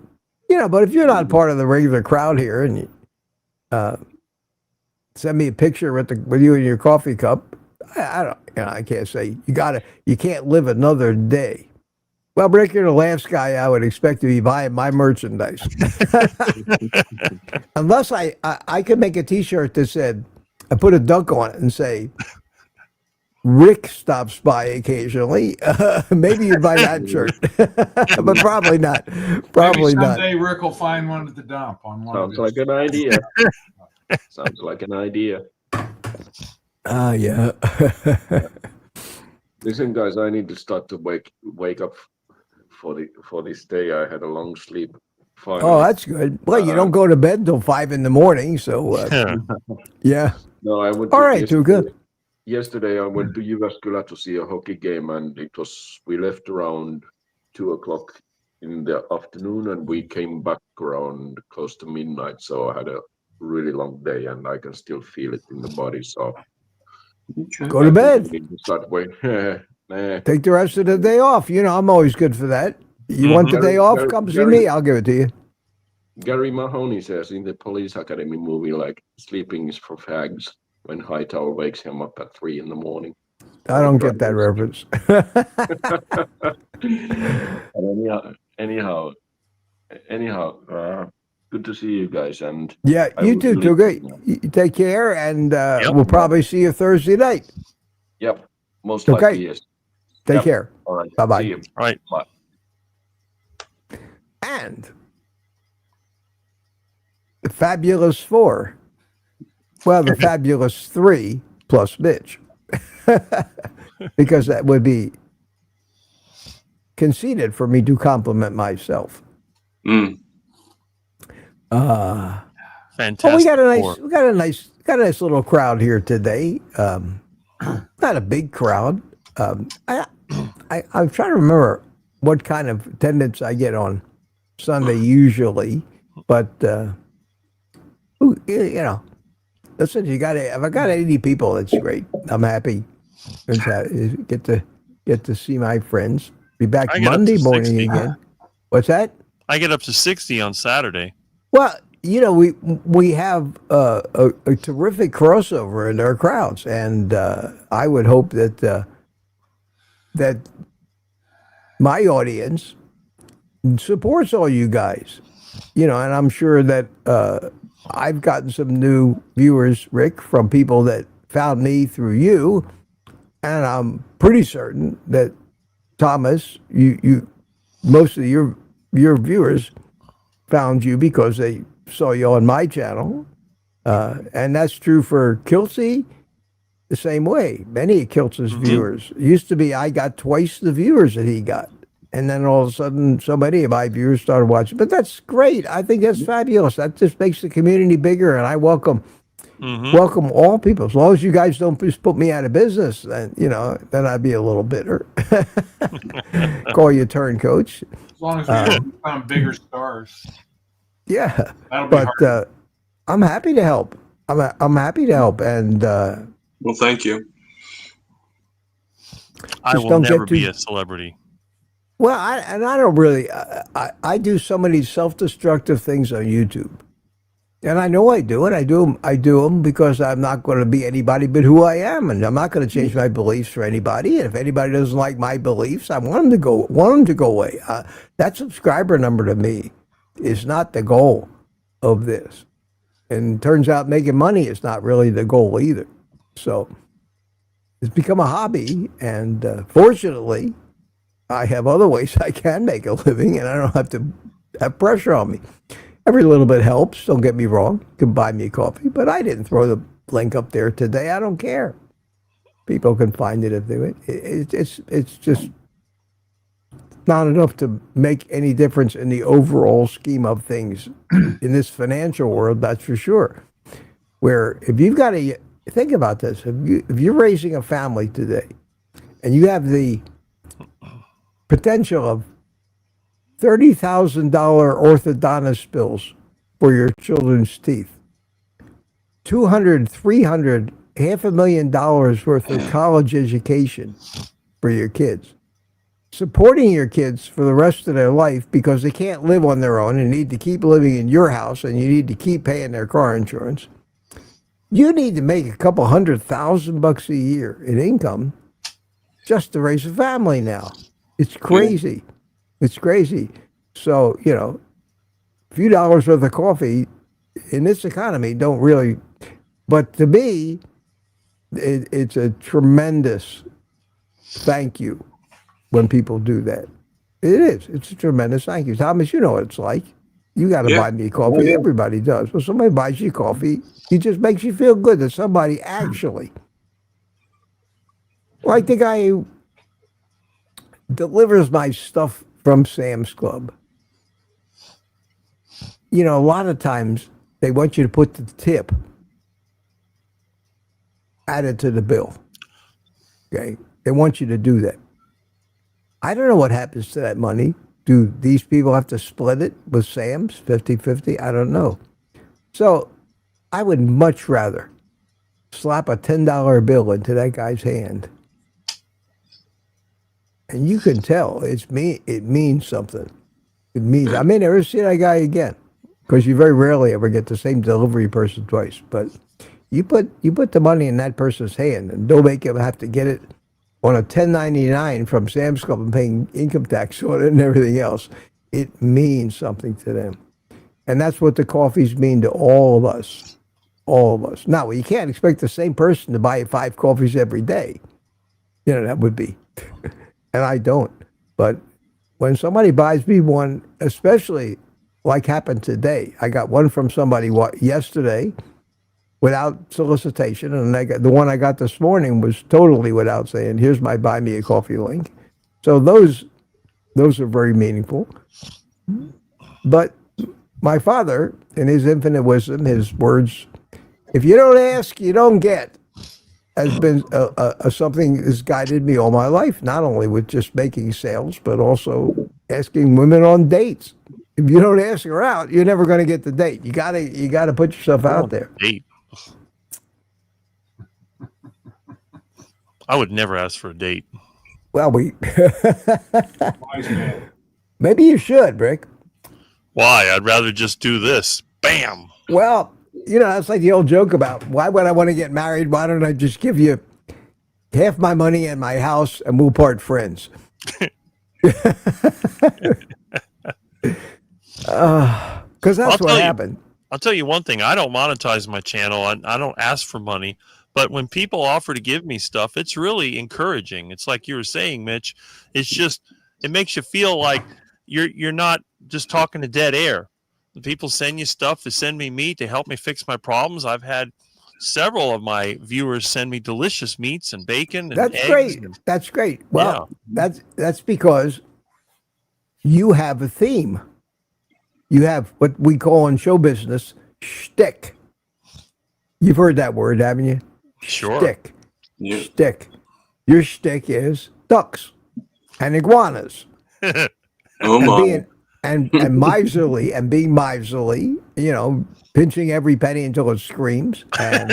But if you're not part of the regular crowd here, and you send me a picture with you and your coffee cup, I don't. I can't say you can't live another day. Well, Rick, you're the last guy I would expect to be buying my merchandise. Unless I could make a T-shirt that said, I put a dunk on it and say, Rick stops by occasionally. Maybe you'd buy that shirt, but probably not. Probably Maybe not. someday Rick will find one at the dump on one. Sounds like an idea. Sounds like an idea. Yeah. Listen, guys, I need to start to wake up for this day. I had a long sleep. Finally. Oh, that's good. Well, you don't go to bed until 5 a.m, so yeah. No, I went. All right, too good. Yesterday, I went to Jyväskylä to see a hockey game, and we left around 2:00 in the afternoon, and we came back around close to midnight. So I had a really long day, and I can still feel it in the body. So go to bed. Start Take the rest of the day off. I'm always good for that. You want the day off? Come see me. I'll give it to you. Gary Mahoney says in the Police Academy movie, like, sleeping is for fags, when Hightower wakes him up at 3 a.m. I don't get that reference. Anyhow, good to see you guys. And yeah, you too, Tuga. You take care, and we'll probably see you Thursday night. Yep, most likely, yes. Take care. All right. Bye-bye. See you. All right. Bye. And the Fabulous Four. Well, the Fabulous Three plus Mitch. Because that would be conceited for me to compliment myself. Fantastic. Oh, we got a nice little crowd here today. Not a big crowd. I'm trying to remember what kind of attendance I get on Sunday usually, but listen, if I got 80 people, that's great. I'm happy. Get to see my friends. Be back Monday morning again. What's that? I get up to 60 on Saturday. Well, we have a terrific crossover in our crowds, and I would hope that that my audience supports all you guys. And I'm sure that I've gotten some new viewers, Rick, from people that found me through you, and I'm pretty certain that Thomas, you most of your viewers found you because they saw you on my channel, and that's true for Kiltsy. The same way, many of Kiltsy's viewers used to be. I got twice the viewers that he got, and then all of a sudden, so many of my viewers started watching. But that's great. I think that's fabulous. That just makes the community bigger, and I welcome all people. As long as you guys don't just put me out of business, then then I'd be a little bitter. Call you turncoats. As long as we found bigger stars. Yeah, That'll be hard. I'm happy to help. I'm happy to help, and Well, thank you. I will never be a celebrity. Well, I don't really. I do so many self-destructive things on YouTube, and I know I do it. I do them because I'm not going to be anybody but who I am, and I'm not going to change my beliefs for anybody. And if anybody doesn't like my beliefs, I want them to go away. That subscriber number to me is not the goal of this, and it turns out making money is not really the goal either. So it's become a hobby, and fortunately, I have other ways I can make a living, and I don't have to have pressure on me. Every little bit helps, don't get me wrong. You can buy me coffee, but I didn't throw the link up there today. I don't care. People can find it if they want. It's just not enough to make any difference in the overall scheme of things in this financial world, that's for sure. Where if you've got think about this, if you're raising a family today, and you have the potential of $30,000 orthodontist bills for your children's teeth, 200, 300, $500,000 worth of college education for your kids, supporting your kids for the rest of their life because they can't live on their own and need to keep living in your house and you need to keep paying their car insurance. You need to make a couple $100,000 a year in income just to raise a family now. It's crazy. It's crazy. So, you know, a few dollars worth of coffee in this economy don't really, but to me, it's a tremendous thank you when people do that. It is. It's a tremendous thank you. Thomas, you know what it's like. You got to buy me coffee. Oh, yeah. Everybody does. When somebody buys you coffee, it just makes you feel good that somebody actually, like the guy who delivers my stuff from Sam's Club. You know, a lot of times they want you to put the tip added to the bill. Okay? They want you to do that. I don't know what happens to that money. Do these people have to split it with Sam's 50-50? I don't know. So I would much rather slap a $10 bill into that guy's hand. And you can tell it means something. It means, I may never see that guy again because you very rarely ever get the same delivery person twice. But you put the money in that person's hand and don't make him have to get it on a 1099 from Sam's Club and paying income tax on it and everything else. It means something to them. And that's what the coffees mean to all of us. All of us. Now, you can't expect the same person to buy 5 coffees every day. You know, that would be. And I don't. But when somebody buys me one, especially like happened today, I got one from somebody yesterday without solicitation, and the one I got this morning was totally without saying, here's my buy me a coffee link. So those are very meaningful. But my father, in his infinite wisdom, his words, if you don't ask, you don't get, has been something that's guided me all my life, not only with just making sales, but also asking women on dates. If you don't ask her out, you're never going to get the date. You gotta put yourself out there. Date. I would never ask for a date. Well, Wise man. maybe you should, Rick. Why? I'd rather just do this. Bam. Well, you know, that's like the old joke about why would I want to get married? Why don't I just give you half my money and my house and we'll part friends? Because that's what happened. I'll tell you one thing. I don't monetize my channel. I don't ask for money. But when people offer to give me stuff, it's really encouraging. It's like you were saying, Mitch. It's just, it makes you feel like you're not just talking to dead air. The people send you stuff to send me meat to help me fix my problems. I've had several of my viewers send me delicious meats and bacon and That's eggs. great. That's great. Well, that's because you have a theme. You have what we call in show business shtick. You've heard that word, haven't you? Sure. Shtick. Yeah. Shtick. Your shtick is ducks and iguanas. Oh And my. being and miserly and being miserly, you know, pinching every penny until it screams. And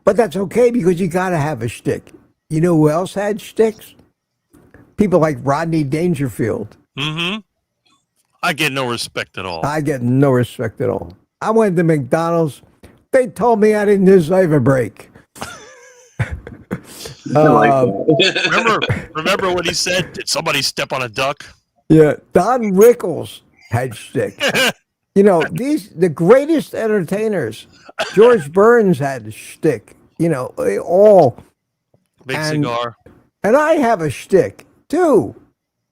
but that's okay because you got to have a shtick. You know who else had shticks? People like Rodney Dangerfield. Mm-hmm. I get no respect at all. I get no respect at all. I went to McDonald's. They told me I didn't deserve a break. Remember what he said? Did somebody step on a duck? Yeah, Don Rickles had shtick. You know, the greatest entertainers. George Burns had a shtick. You know, they all. Big cigar. And I have a shtick too.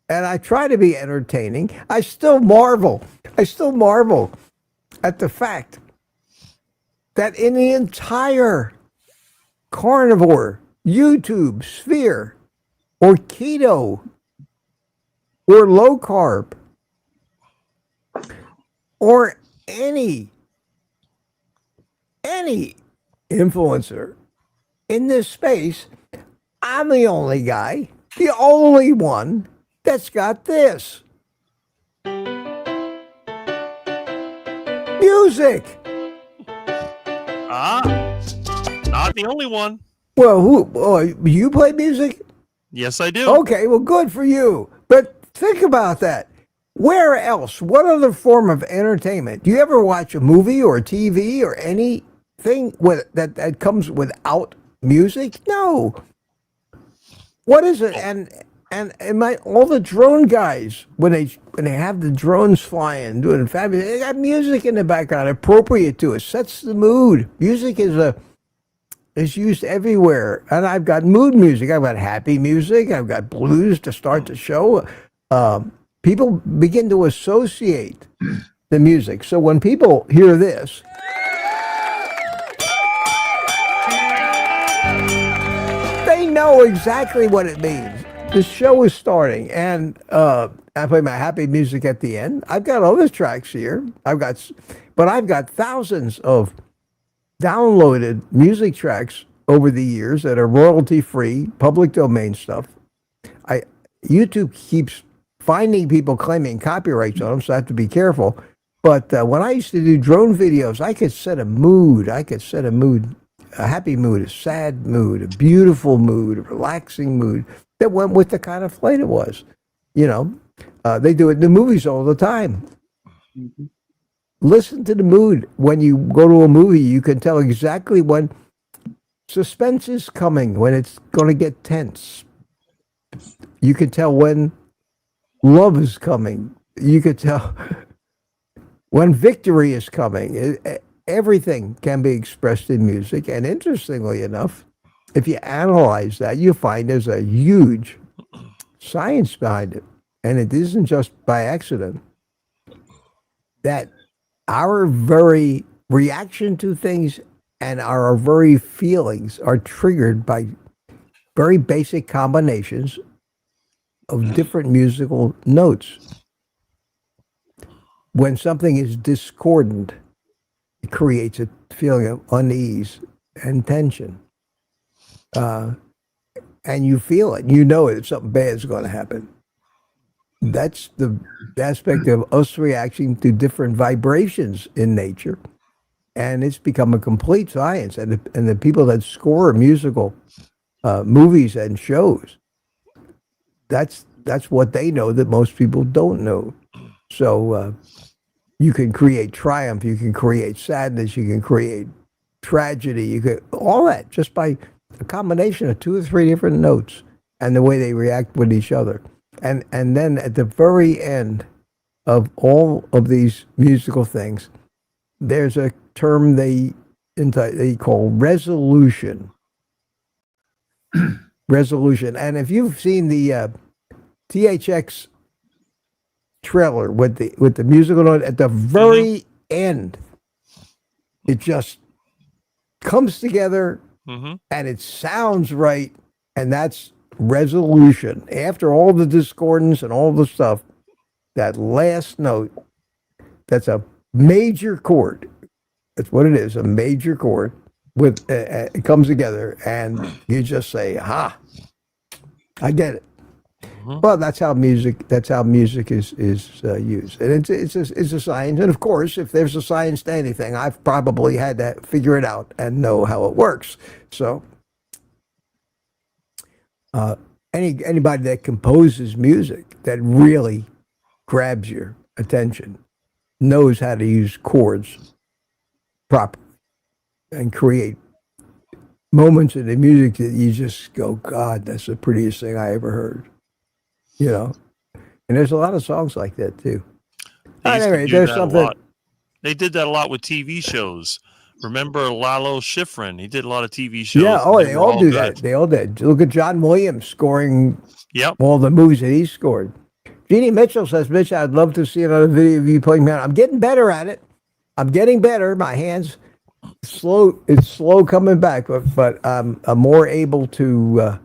And I try to be entertaining. I still marvel at the fact that in the entire carnivore YouTube sphere, or keto, or low carb, or any influencer in this space, I'm the only guy, the only one that's got this. Music. Not the only one. Well, you play music? Yes, I do. Okay, well, good for you. But think about that. Where else? What other form of entertainment? Do you ever watch a movie or TV or anything that comes without music? No. What is it? And all the drone guys, when they have the drones flying, doing fabulous, they got music in the background appropriate to it, sets the mood. Music is used everywhere. And I've got mood music. I've got happy music. I've got blues to start the show. People begin to associate the music. So when people hear this, they know exactly what it means. The show is starting, and I play my happy music at the end. I've got other tracks here. I've got thousands of downloaded music tracks over the years that are royalty-free, public domain stuff. YouTube keeps finding people claiming copyrights on them, so I have to be careful. But when I used to do drone videos, I could set a mood. I could set a mood, a happy mood, a sad mood, a beautiful mood, a relaxing mood that went with the kind of flight it was. You know, they do it in the movies all the time. Mm-hmm. Listen to the mood. When you go to a movie, you can tell exactly when suspense is coming, when it's going to get tense. You can tell when love is coming. You could tell when victory is coming. Everything can be expressed in music. And interestingly enough, if you analyze that, you find there's a huge science behind it. And it isn't just by accident that our very reaction to things and our very feelings are triggered by very basic combinations of different musical notes. When something is discordant, it creates a feeling of unease and tension. And you feel it. You know it. Something bad is going to happen. That's the aspect of us reacting to different vibrations in nature. And it's become a complete science. And the people that score musical movies and shows, that's what they know that most people don't know. So you can create triumph, you can create sadness, you can create tragedy, you could all that just by a combination of 2 or 3 different notes and the way they react with each other. And then at the very end of all of these musical things, there's a term they call resolution. Resolution. And if you've seen the THX trailer with the musical note at the very end, it just comes together and it sounds right, and that's resolution. After all the discordance and all the stuff, that last note, that's a major chord. That's what it is, a major chord with it comes together, and you just say, "Ha, I get it." Well, that's how music is used, and it's a science. And of course, if there's a science to anything, I've probably had to figure it out and know how it works. So, anybody that composes music that really grabs your attention knows how to use chords properly and create moments in the music that you just go, "God, that's the prettiest thing I ever heard." You know, and there's a lot of songs like that too. Anyway, there's something. They did that a lot with TV shows. Remember Lalo Schifrin? He did a lot of TV shows. Yeah, they all do that. They all did. Look at John Williams scoring all the movies that he scored. Jeannie Mitchell says, "Mitch, I'd love to see another video of you playing piano. I'm getting better at it. I'm getting better. My hands slow. It's slow coming back, but I'm more able to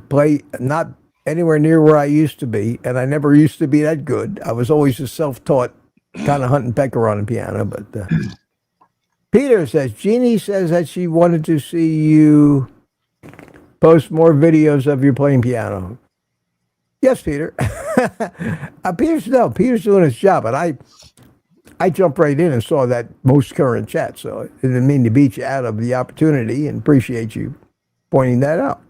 play. Not anywhere near where I used to be, and I never used to be that good. I was always a self-taught kind of hunt and pecker on the piano, but Peter says, Jeannie says that she wanted to see you post more videos of you playing piano. Yes, Peter. Peter's doing his job, and I jumped right in and saw that most current chat, so I didn't mean to beat you out of the opportunity, and appreciate you pointing that out.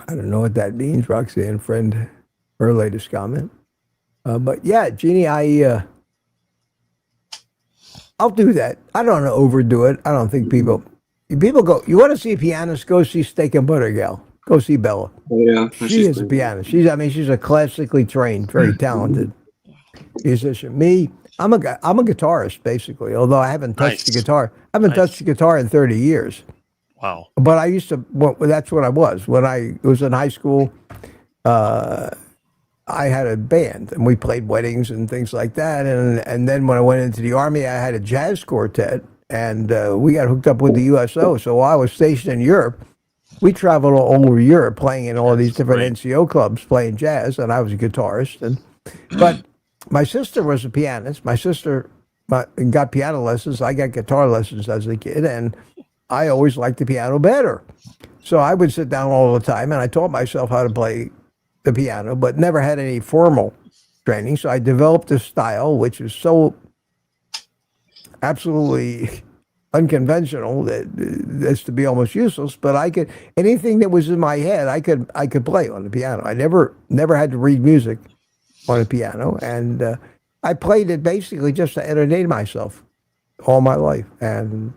I don't know what that means, Roxanne, friend, her latest comment. But yeah, Jeannie, I'll do that. I don't want to overdo it. I don't think people go, you want to see a pianist, go see Steak and Butter Gal. Go see Bella. Oh, yeah. She is a pianist. She's a classically trained, very talented musician. Me, I'm a guitarist, basically, although I haven't touched the guitar. I haven't touched the guitar in 30 years. Wow. But I used to, that's what I was. When I was in high school, I had a band, and we played weddings and things like that. And then when I went into the Army, I had a jazz quartet, and we got hooked up with the USO. So while I was stationed in Europe, we traveled all over Europe playing in all these different NCO clubs, playing jazz, and I was a guitarist. But my sister was a pianist. My sister got piano lessons. I got guitar lessons as a kid, and I always liked the piano better. So I would sit down all the time, and I taught myself how to play the piano, but never had any formal training. So I developed a style which is so absolutely unconventional that as to be almost useless. But I could, anything that was in my head, I could play on the piano. I never had to read music on a piano, and I played it basically just to entertain myself all my life. And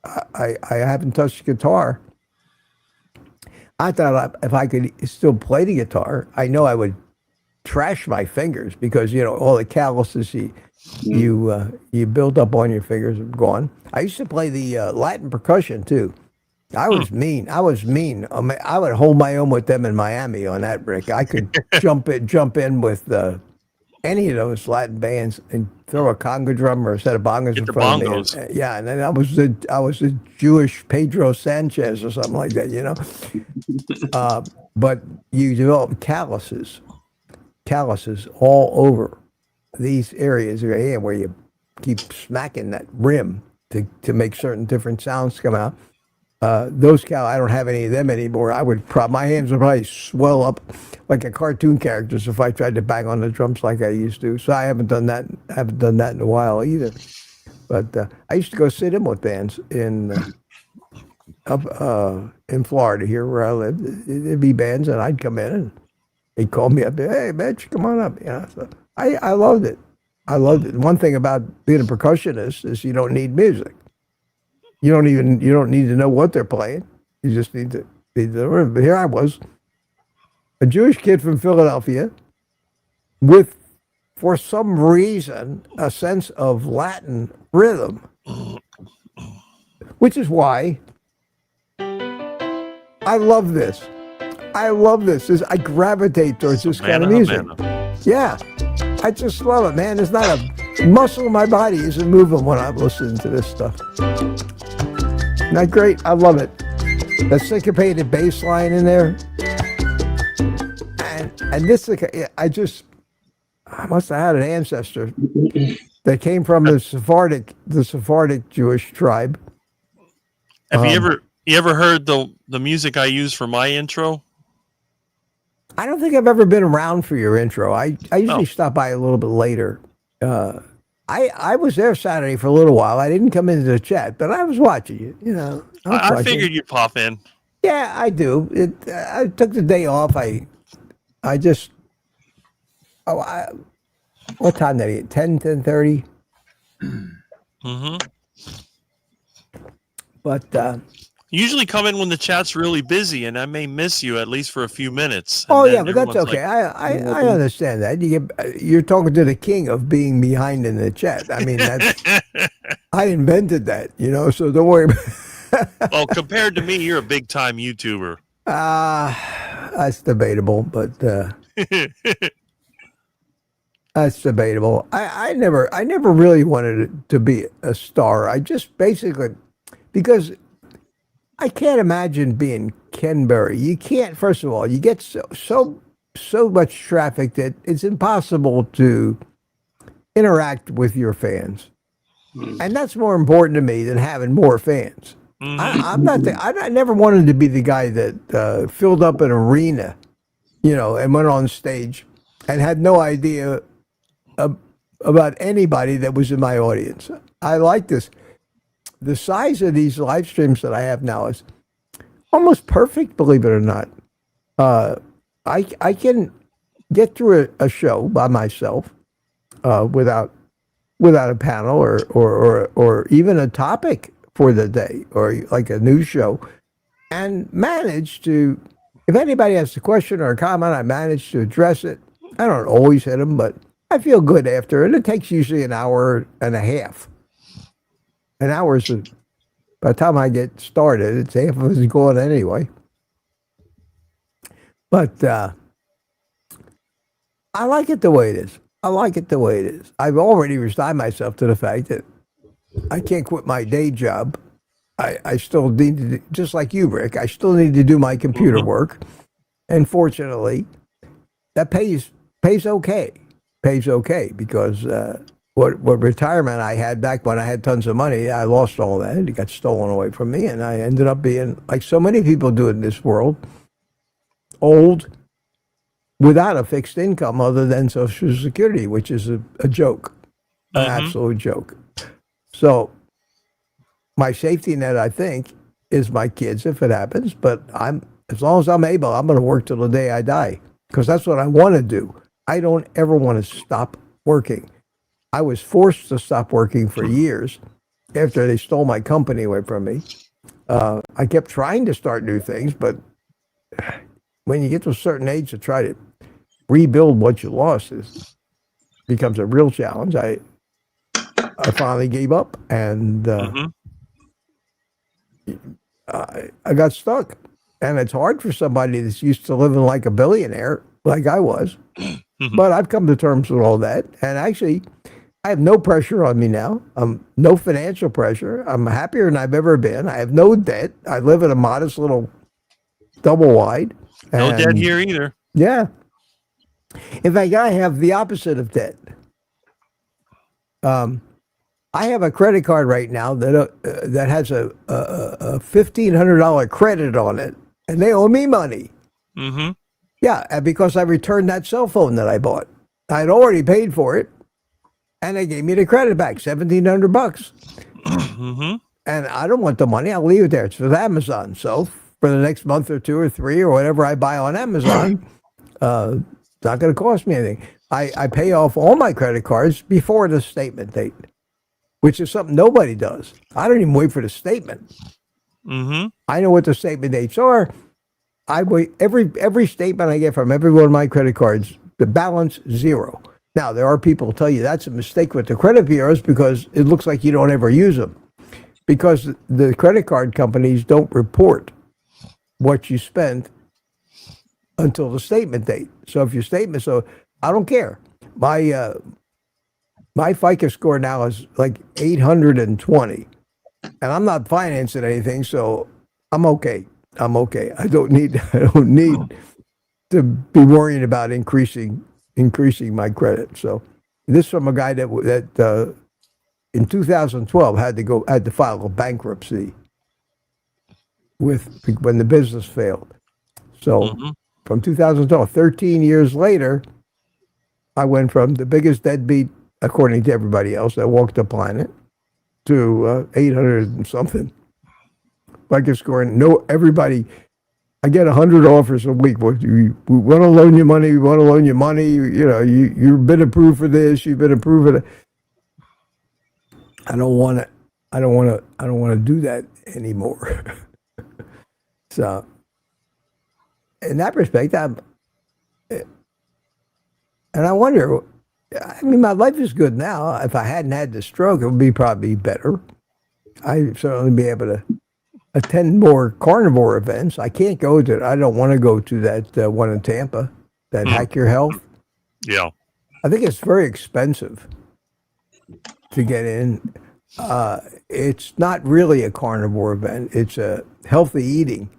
I haven't touched guitar. I thought if I could still play the guitar, I know I would trash my fingers because, all the calluses you build up on your fingers are gone. I used to play the Latin percussion too. I was mean. I would hold my own with them in Miami on that, Rick. I could jump in with any of those Latin bands and throw a conga drum or a set of bongos in front of me. And, yeah, and then I was the Jewish Pedro Sanchez or something like that, But you develop calluses all over these areas of your hand where you keep smacking that rim to make certain different sounds come out. I don't have any of them anymore. My hands would probably swell up like a cartoon character's if I tried to bang on the drums like I used to. So I haven't done that. In a while either. But I used to go sit in with bands in Florida here where I lived. There'd be bands, and I'd come in, and they'd call me up. Hey, Mitch, come on up. So I loved it. One thing about being a percussionist is you don't need music. You don't need to know what they're playing. You just need to be the rhythm. But here I was, a Jewish kid from Philadelphia with, for some reason, a sense of Latin rhythm, which is why I love this. I gravitate towards this kind of music. Yeah, I just love it, man. There's not a muscle in my body isn't moving when I'm listening to this stuff. Isn't that great? I love it. The syncopated bass line in there. And this, I must have had an ancestor that came from the Sephardic Jewish tribe. Have you ever heard the music I use for my intro? I don't think I've ever been around for your intro. I usually stop by a little bit later. I was there Saturday for a little while. I didn't come into the chat, but I was watching you. I figured you'd pop in. Yeah, I do. I took the day off. What time did I get? 10:30? Mm-hmm. But usually come in when the chat's really busy, and I may miss you at least for a few minutes. But that's okay. I understand that. You're talking to the king of being behind in the chat. I mean, I invented that, so don't worry. Well, compared to me, you're a big time YouTuber. That's debatable, but that's debatable. I never really wanted to be a star. I just basically, because I can't imagine being Ken Berry. You can't. First of all, you get so so much traffic that it's impossible to interact with your fans. And that's more important to me than having more fans. I'm not. I never wanted to be the guy that filled up an arena, and went on stage and had no idea about anybody that was in my audience. I like this. The size of these live streams that I have now is almost perfect, believe it or not. I can get through a show by myself without a panel or even a topic for the day or like a news show, and manage to, if anybody has a question or a comment, I manage to address it. I don't always hit them, but I feel good after, and it takes usually an hour and a half. An hour is, by the time I get started, it's half of it's gone anyway. But I like it the way it is. I've already resigned myself to the fact that I can't quit my day job. I still need to, just like you, Rick, I still need to do my computer work. And fortunately, that pays okay. Pays okay because what retirement I had back when I had tons of money, I lost all that. It got stolen away from me, and I ended up being, like so many people do in this world, old, without a fixed income other than Social Security, which is a joke, an absolute joke. So my safety net, I think, is my kids if it happens. But as long as I'm able, I'm going to work till the day I die because that's what I want to do. I don't ever want to stop working. I was forced to stop working for years after they stole my company away from me. I kept trying to start new things, but when you get to a certain age to try to rebuild what you lost becomes a real challenge. I finally gave up, and I got stuck. And it's hard for somebody that's used to living like a billionaire, like I was. But I've come to terms with all that. And actually, I have no pressure on me now. No financial pressure. I'm happier than I've ever been. I have no debt. I live in a modest little double wide. No debt here either. Yeah. In fact, I have the opposite of debt. I have a credit card right now that has a $1,500 credit on it, and they owe me money. Yeah, and because I returned that cell phone that I bought. I'd already paid for it, and they gave me the credit back, $1,700. And I don't want the money. I'll leave it there. It's with Amazon. So for the next month or 2 or 3 or whatever I buy on Amazon, it's not going to cost me anything. I pay off all my credit cards before the statement date, which is something nobody does. I don't even wait for the statement. I know what the statement dates are. I wait every statement I get from every one of my credit cards, the balance zero. Now, there are people who tell you that's a mistake with the credit bureaus because it looks like you don't ever use them. Because the credit card companies don't report what you spent until the statement date. So if your statement, so I don't care. My FICO score now is like 820, and I'm not financing anything, so I'm okay. I don't need to be worrying about increasing my credit. So this from a guy that in 2012 had to file a bankruptcy when the business failed. So from 2012, 13 years later, I went from the biggest deadbeat, according to everybody else that walked the planet, to 800 and something. FICO scoring. Everybody. I get 100 offers a week. We want to loan you money. We want to loan you money. You've been approved for this. You've been approved for that. I don't want to do that anymore. So, in that respect, and I wonder. I mean, my life is good now. If I hadn't had the stroke, it would be probably better. I'd certainly be able to attend more carnivore events. I can't go to. I don't want to go to that one in Tampa, that Hack Your Health. Yeah, I think it's very expensive to get in. It's not really a carnivore event. It's a healthy eating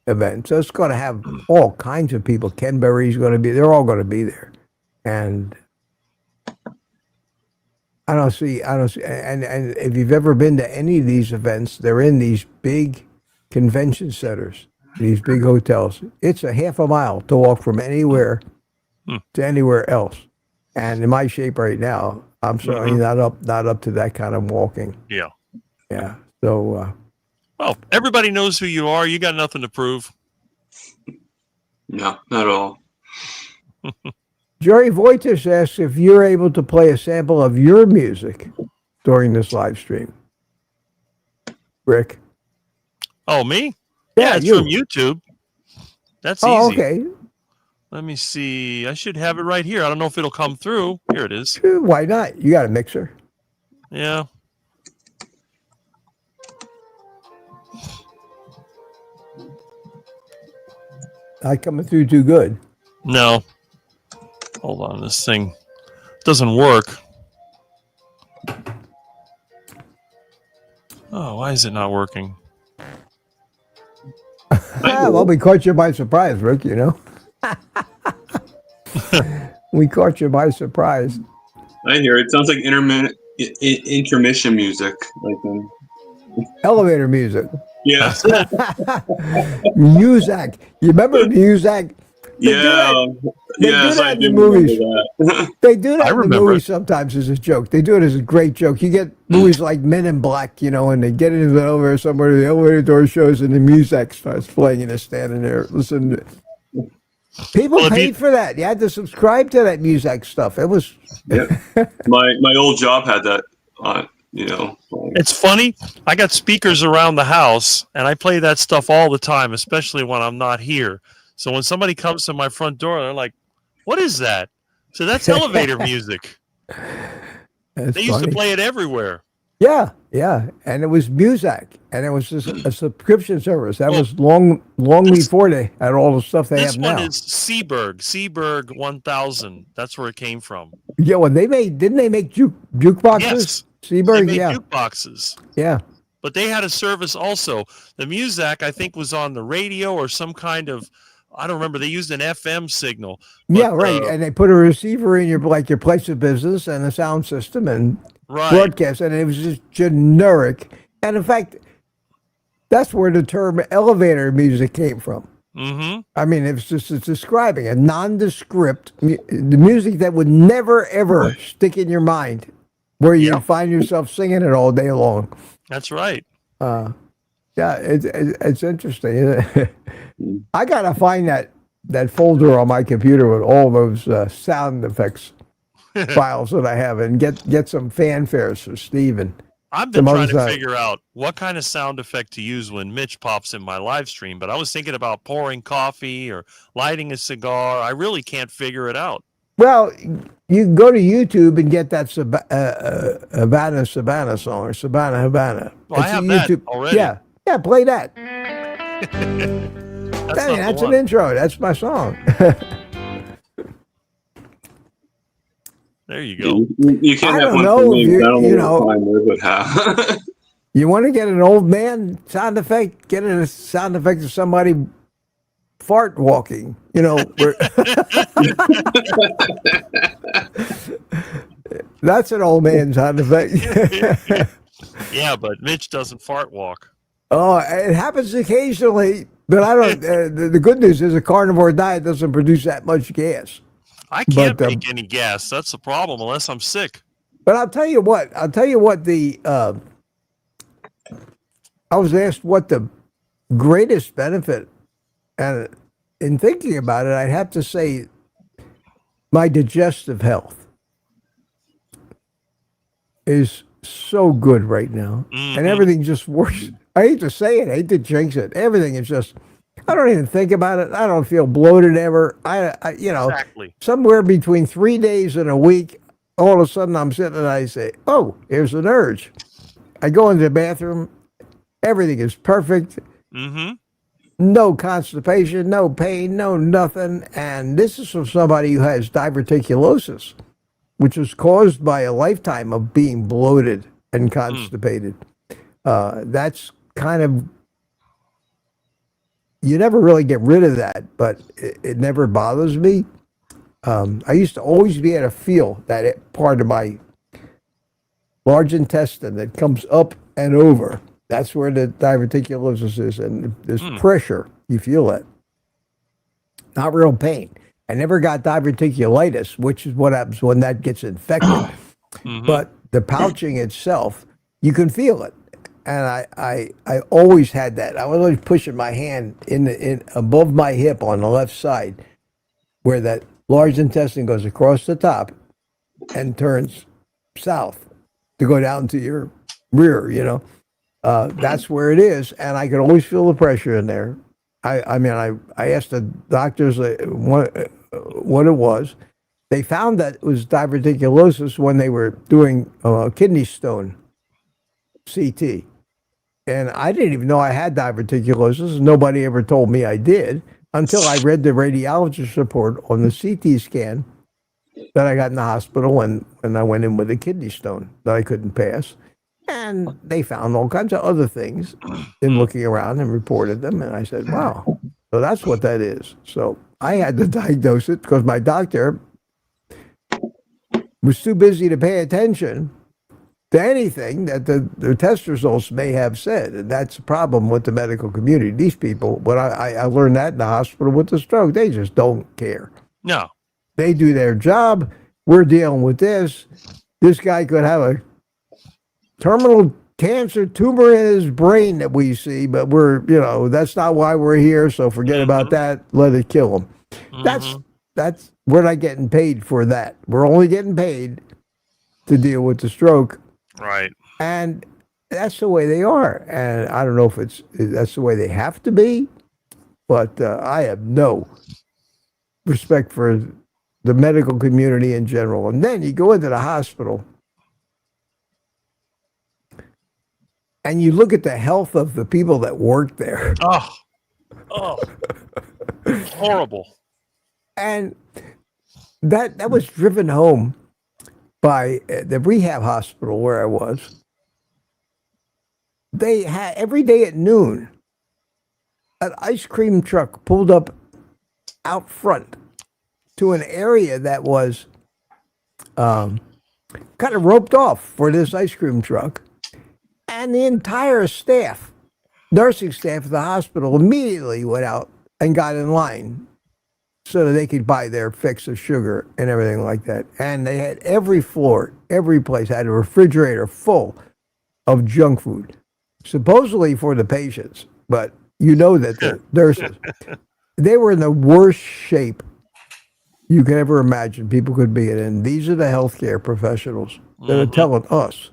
event. So it's going to have all kinds of people. Ken Berry's going to be. They're all going to be there, and I don't see. And if you've ever been to any of these events, they're in these big convention centers, these big hotels. It's a half a mile to walk from anywhere to anywhere else. And in my shape right now, I'm certainly not up to that kind of walking. Yeah. Yeah. So. Well, everybody knows who you are. You got nothing to prove. No, not at all. Jerry Voitis asks if you're able to play a sample of your music during this live stream. Rick? Oh, me? Yeah, it's you. from YouTube. That's Oh, easy. okay. Let me see. I should have it right here. I don't know if it'll come through. Here it is. Why not? You got a mixer. Yeah. Not coming through too good. No. Hold on. This thing doesn't work. Oh, why is it not working? Well, we caught you by surprise, Rick, you know. We caught you by surprise. I hear it. Sounds like intermission music. Like Elevator music. yeah. Muzak. You remember Muzak? They do Yes, that I in the do movies. remember that. They do that I in the remember movies sometimes as a joke. They do it as a great joke. You get movies like Men in Black, you know, and they get into the elevator somewhere, the elevator door shows, and the music starts playing, and they're standing there listening. People paid for that. You had to subscribe to that music stuff. It was. Yep. My old job had that. You know. It's funny. I got speakers around the house, and I play that stuff all the time, especially when I'm not here. So when somebody comes to my front door, they're like, "What is that?" So that's elevator music. They used to play it everywhere. Yeah, and it was music, and it was just a subscription service. That was long before they had all the stuff they have now. This one is Seaberg 1000. That's where it came from. Yeah, well, didn't they make jukeboxes? Yes, Seaberg, they made yeah, jukeboxes. yeah. But they had a service also. The music, I think, was on the radio or some kind of, I don't remember. They used an FM signal. But, Yeah, right. And they put a receiver in your place of business and a sound system and broadcast, and it was just generic. And in fact, that's where the term elevator music came from. Mm-hmm. I mean, it's describing a nondescript, the music that would never ever stick in your mind, where you find yourself singing it all day long. That's right. Yeah, it's interesting. I gotta find that folder on my computer with all those sound effects files that I have, and get some fanfares for Steven. I've been trying to figure out what kind of sound effect to use when Mitch pops in my live stream, but I was thinking about pouring coffee or lighting a cigar. I really can't figure it out. Well, you can go to YouTube and get that Havana song, or Havana. Well, I have that already. Yeah, play that. That's an intro. That's my song. There you go. You can't I have don't one know for me. if I don't you know know. what time we would have. You want to get an old man sound effect? Get a sound effect of somebody fart walking. You know, that's an old man sound effect. Yeah, but Mitch doesn't fart walk. Oh, it happens occasionally, but I don't. The good news is a carnivore diet doesn't produce that much gas. I can't make any gas. That's the problem, unless I'm sick. But I'll tell you what. I was asked what the greatest benefit, and in thinking about it, I'd have to say my digestive health is so good right now, and everything just works. I hate to say it, I hate to jinx it. Everything is just, I don't even think about it. I don't feel bloated ever. Exactly. Somewhere between 3 days and a week, all of a sudden I'm sitting and I say, oh, here's an urge. I go into the bathroom. Everything is perfect. Mm-hmm. No constipation, no pain, no nothing. And this is from somebody who has diverticulosis, which was caused by a lifetime of being bloated and constipated. That's kind of you never really get rid of that, but it never bothers me. I used to always be able to feel that part of my large intestine that comes up and over. That's where the diverticulosis is, and there's pressure. You feel that. Not real pain. I never got diverticulitis, which is what happens when that gets infected. But the pouching itself, you can feel it. And I always had that. I was always pushing my hand in above my hip on the left side, where that large intestine goes across the top and turns south to go down to your rear, you know. That's where it is, and I could always feel the pressure in there. I asked the doctors what it was. They found that it was diverticulosis when they were doing kidney stone CT. And I didn't even know I had diverticulosis. Nobody ever told me I did until I read the radiologist report on the CT scan that I got in the hospital when I went in with a kidney stone that I couldn't pass. And they found all kinds of other things in looking around and reported them. And I said, wow, so that's what that is. So I had to diagnose it because my doctor was too busy to pay attention to anything that the test results may have said. And that's a problem with the medical community. These people, when I learned that in the hospital with the stroke, they just don't care. No. They do their job. We're dealing with this. This guy could have a terminal cancer tumor in his brain that we see, but that's not why we're here. So forget about that. Let it kill him. That's we're not getting paid for that. We're only getting paid to deal with the stroke. Right. And that's the way they are. And I don't know if that's the way they have to be, but I have no respect for the medical community in general. And then you go into the hospital and you look at the health of the people that work there. Oh, horrible. And that was driven home by the rehab hospital where I was. They had every day at noon an ice cream truck pulled up out front to an area that was kind of roped off for this ice cream truck. And the entire staff, nursing staff of the hospital, immediately went out and got in line so that they could buy their fix of sugar and everything like that. And they had every floor, every place had a refrigerator full of junk food, supposedly for the patients. But you know that the nurses, they were in the worst shape you could ever imagine people could be in. And these are the healthcare professionals that are telling us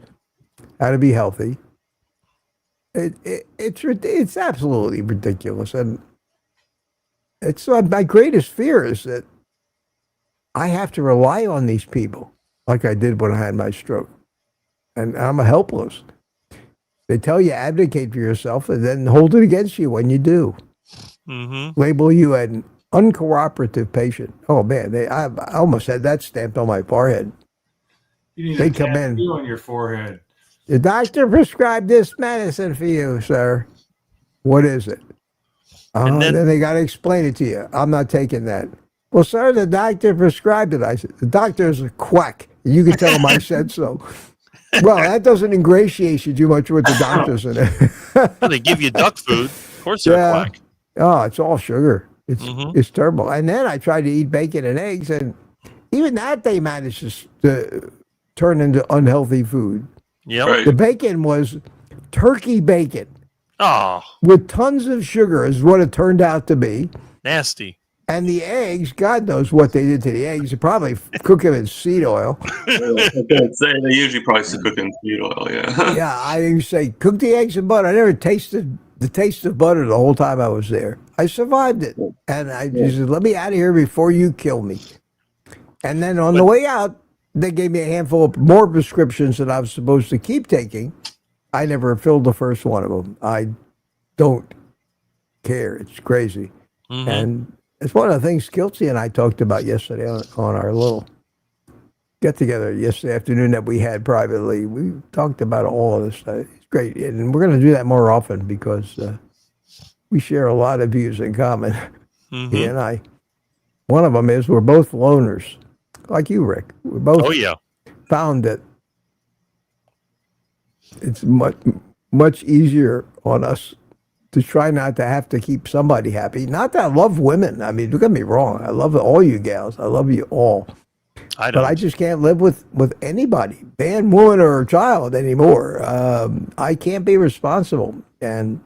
how to be healthy. It's absolutely ridiculous. And it's my greatest fear is that I have to rely on these people like I did when I had my stroke. And I'm helpless. They tell you advocate for yourself and then hold it against you when you do. Label you an uncooperative patient. Oh man, I almost had that stamped on my forehead. They come in on your forehead. The doctor prescribed this medicine for you, sir. What is it? Then they got to explain it to you. I'm not taking that. Well, sir, the doctor prescribed it. I said, the doctor is a quack. You can tell him I said so. Well, that doesn't ingratiate you too much with the doctors in it. Well, they give you duck food. Of course they're a quack. Oh, it's all sugar. It's terrible. And then I tried to eat bacon and eggs, and even that they managed to turn into unhealthy food. Yep. Right. The bacon was turkey bacon. Oh, With tons of sugar is what it turned out to be. nasty. And the eggs, God knows what they did to the eggs. They probably cook them in seed oil. I could say they usually probably cook in seed oil, yeah. Yeah, I used to say, cook the eggs in butter. I never tasted the taste of butter the whole time I was there. I survived it. And I just said, let me out of here before you kill me. And then on the way out, they gave me a handful of more prescriptions that I was supposed to keep taking. I never filled the first one of them. I don't care. It's crazy. And it's one of the things Kiltsy and I talked about yesterday on our little get-together yesterday afternoon that we had privately. We talked about all of this stuff. It's great. And we're going to do that more often because we share a lot of views in common, Mhm. he and I. One of them is we're both loners, like you, Rick. We both Oh yeah. found that it's much easier on us to try not to have to keep somebody happy. Not that I love women. I mean, don't get me wrong. I love all you gals. I love you all. I But don't. I just can't live with anybody, man, woman, or child anymore. I can't be responsible. And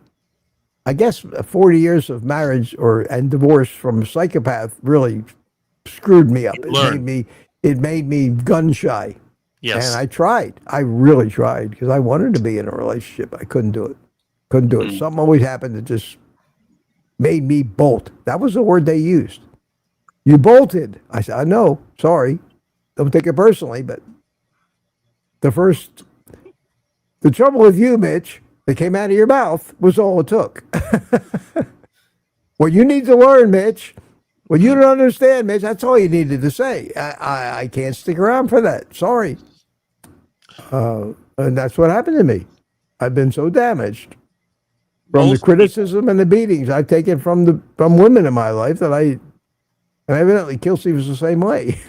I guess 40 years of marriage and divorce from a psychopath really screwed me up. Learn. It made me gun shy. Yes. And I tried. I really tried because I wanted to be in a relationship. I couldn't do it. Couldn't do it. Something always happened that just made me bolt. That was the word they used. You bolted. I said, I know. Sorry. Don't take it personally, but the trouble with you, Mitch, that came out of your mouth was all it took. What you need to learn, Mitch, what you don't understand, Mitch, that's all you needed to say. I can't stick around for that. Sorry. And that's what happened to me. I've been so damaged from the Most criticism and the beatings I've taken from women in my life that and evidently Kelsey was the same way.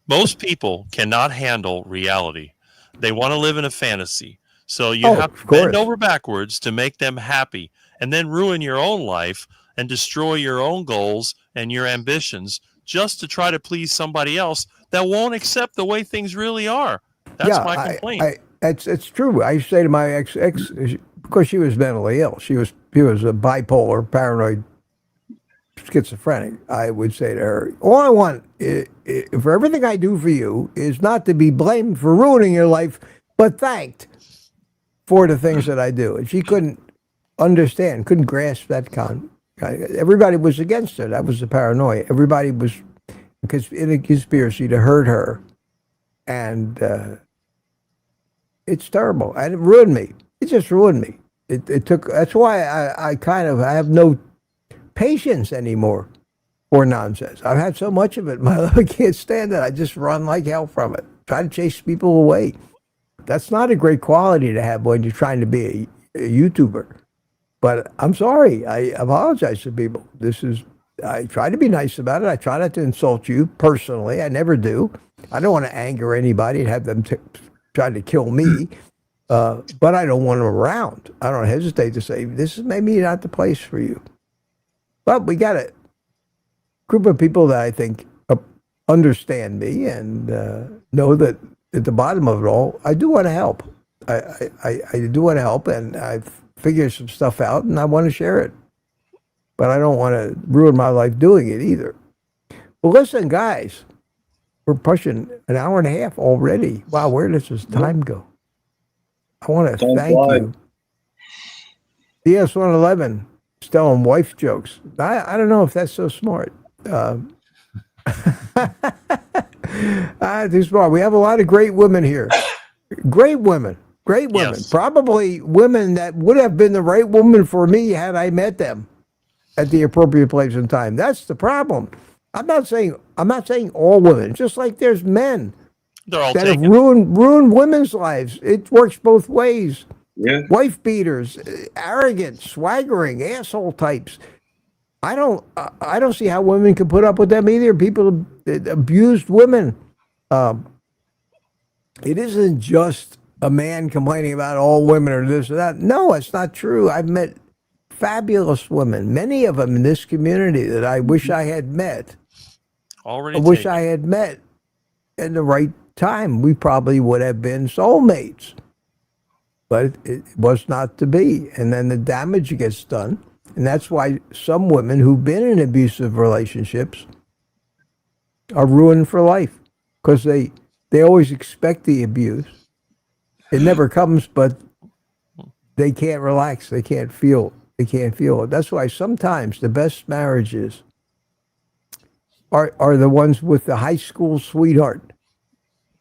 Most people cannot handle reality. They want to live in a fantasy. So you Oh, have of to bend course. over backwards to make them happy and then ruin your own life and destroy your own goals and your ambitions just to try to please somebody else that won't accept the way things really are. That's my complaint. It's true. I used to say to my ex, because she was mentally ill. She was a bipolar, paranoid, schizophrenic. I would say to her, all I want for everything I do for you is not to be blamed for ruining your life, but thanked for the things that I do. And she couldn't understand, couldn't grasp that everybody was against her. That was the paranoia. Everybody was in a conspiracy to hurt her. And it's terrible. And it ruined me. It just ruined me. It took, that's why I have no patience anymore for nonsense. I've had so much of it in my life. I can't stand it. I just run like hell from it. Try to chase people away. That's not a great quality to have when you're trying to be a YouTuber. But I'm sorry. I apologize to people. I try to be nice about it. I try not to insult you personally. I never do. I don't want to anger anybody and have them try to kill me. But I don't want them around. I don't hesitate to say, this is maybe not the place for you. But we got a group of people that I think understand me and know that at the bottom of it all, I do want to help. I do want to help, and I've figured some stuff out, and I want to share it. But I don't want to ruin my life doing it either. Well, listen, guys, we're pushing an hour and a half already. Wow, where does this time go? I want to thank you. DS111 is telling wife jokes. I don't know if that's so smart. Too smart. We have a lot of great women here. Great women. Yes. Probably women that would have been the right woman for me had I met them at the appropriate place and time. That's the problem. I'm not saying all women. Just like there's men They're all that taken. have ruined women's lives. It works both ways. Yeah. Wife beaters, arrogant, swaggering, asshole types. I don't see how women can put up with them either. People abused women. It isn't just a man complaining about all women or this or that. No, it's not true. I've met fabulous women, many of them in this community that I wish I had met. Already I wish taken. I had met in the right time. We probably would have been soulmates. But it was not to be. And then the damage gets done. And that's why some women who've been in abusive relationships are ruined for life. Because they always expect the abuse. It never comes, but they can't relax. They can't feel it. That's why sometimes the best marriages are the ones with the high school sweetheart.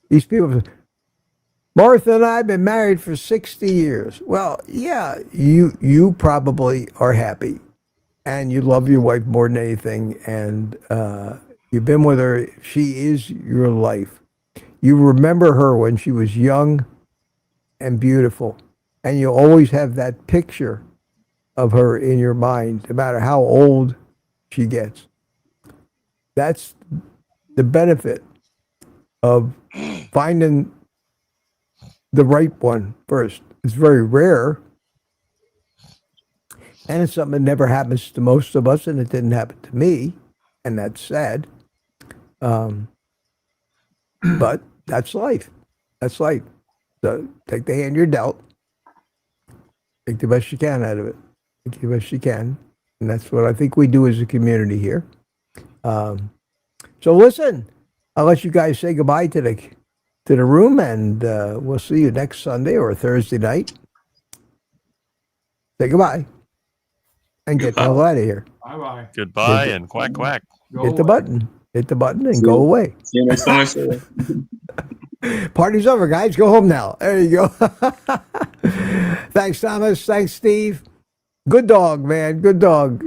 These people, Martha and I have been married for 60 years. Well, yeah, you probably are happy and you love your wife more than anything, and you've been with her. She is your life. You remember her when she was young and beautiful, and you always have that picture of her in your mind, no matter how old she gets. That's the benefit of finding the right one first. It's very rare, and it's something that never happens to most of us, and it didn't happen to me, and that's sad. But that's life. That's life. So take the hand you're dealt. Take the best you can out of it. Take the best you can. And that's what I think we do as a community here. So listen, I'll let you guys say goodbye to the room, and we'll see you next Sunday or Thursday night. Say goodbye. And get the hell out of here. Bye-bye. Goodbye and quack quack. Go Hit the away. button. Hit the button and go away. See you next time I say Party's over, guys. Go home now. There you go. Thanks, Thomas. Thanks, Steve. Good dog, man. Good dog.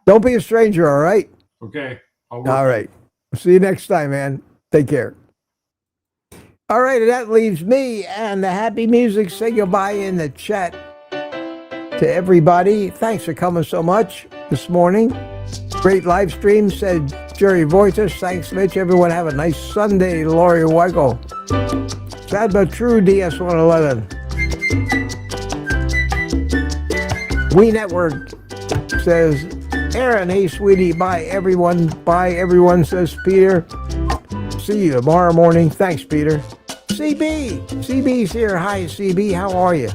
Don't be a stranger, all right? Okay. All right. See you next time, man. Take care. All right, and that leaves me and the happy music. Say goodbye in the chat to everybody. Thanks for coming so much this morning. Great live stream, said Jerry Voitis. Thanks, Mitch. Everyone have a nice Sunday. Lori Weigel. Sad but true, DS111. We Network says, Aaron, hey, sweetie, bye, everyone. Bye, everyone, says Peter. See you tomorrow morning. Thanks, Peter. CB. CB's here. Hi, CB. How are you?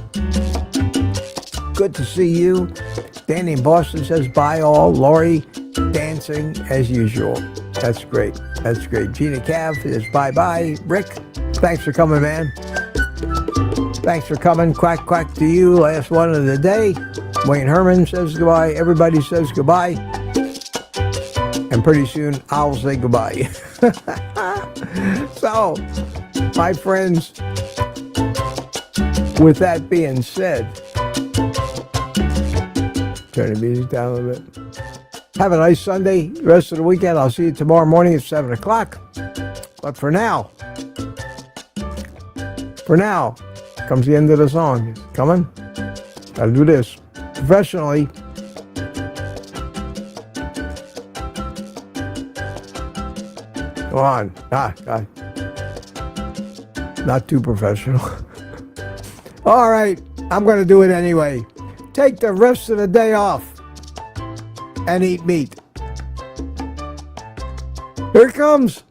Good to see you. Danny in Boston says, bye all. Lori, dancing as usual. That's great. That's great. Gina Cav says, bye-bye. Rick, thanks for coming, man. Thanks for coming. Quack, quack to you. Last one of the day. Wayne Herman says goodbye. Everybody says goodbye. And pretty soon, I'll say goodbye. So, my friends, with that being said, turn the music down a little bit. Have a nice Sunday. The rest of the weekend, I'll see you tomorrow morning at 7 o'clock. But for now, comes the end of the song. It's coming. Gotta do this professionally. Come on. God. Not too professional. All right. I'm going to do it anyway. Take the rest of the day off and eat meat. Here it comes.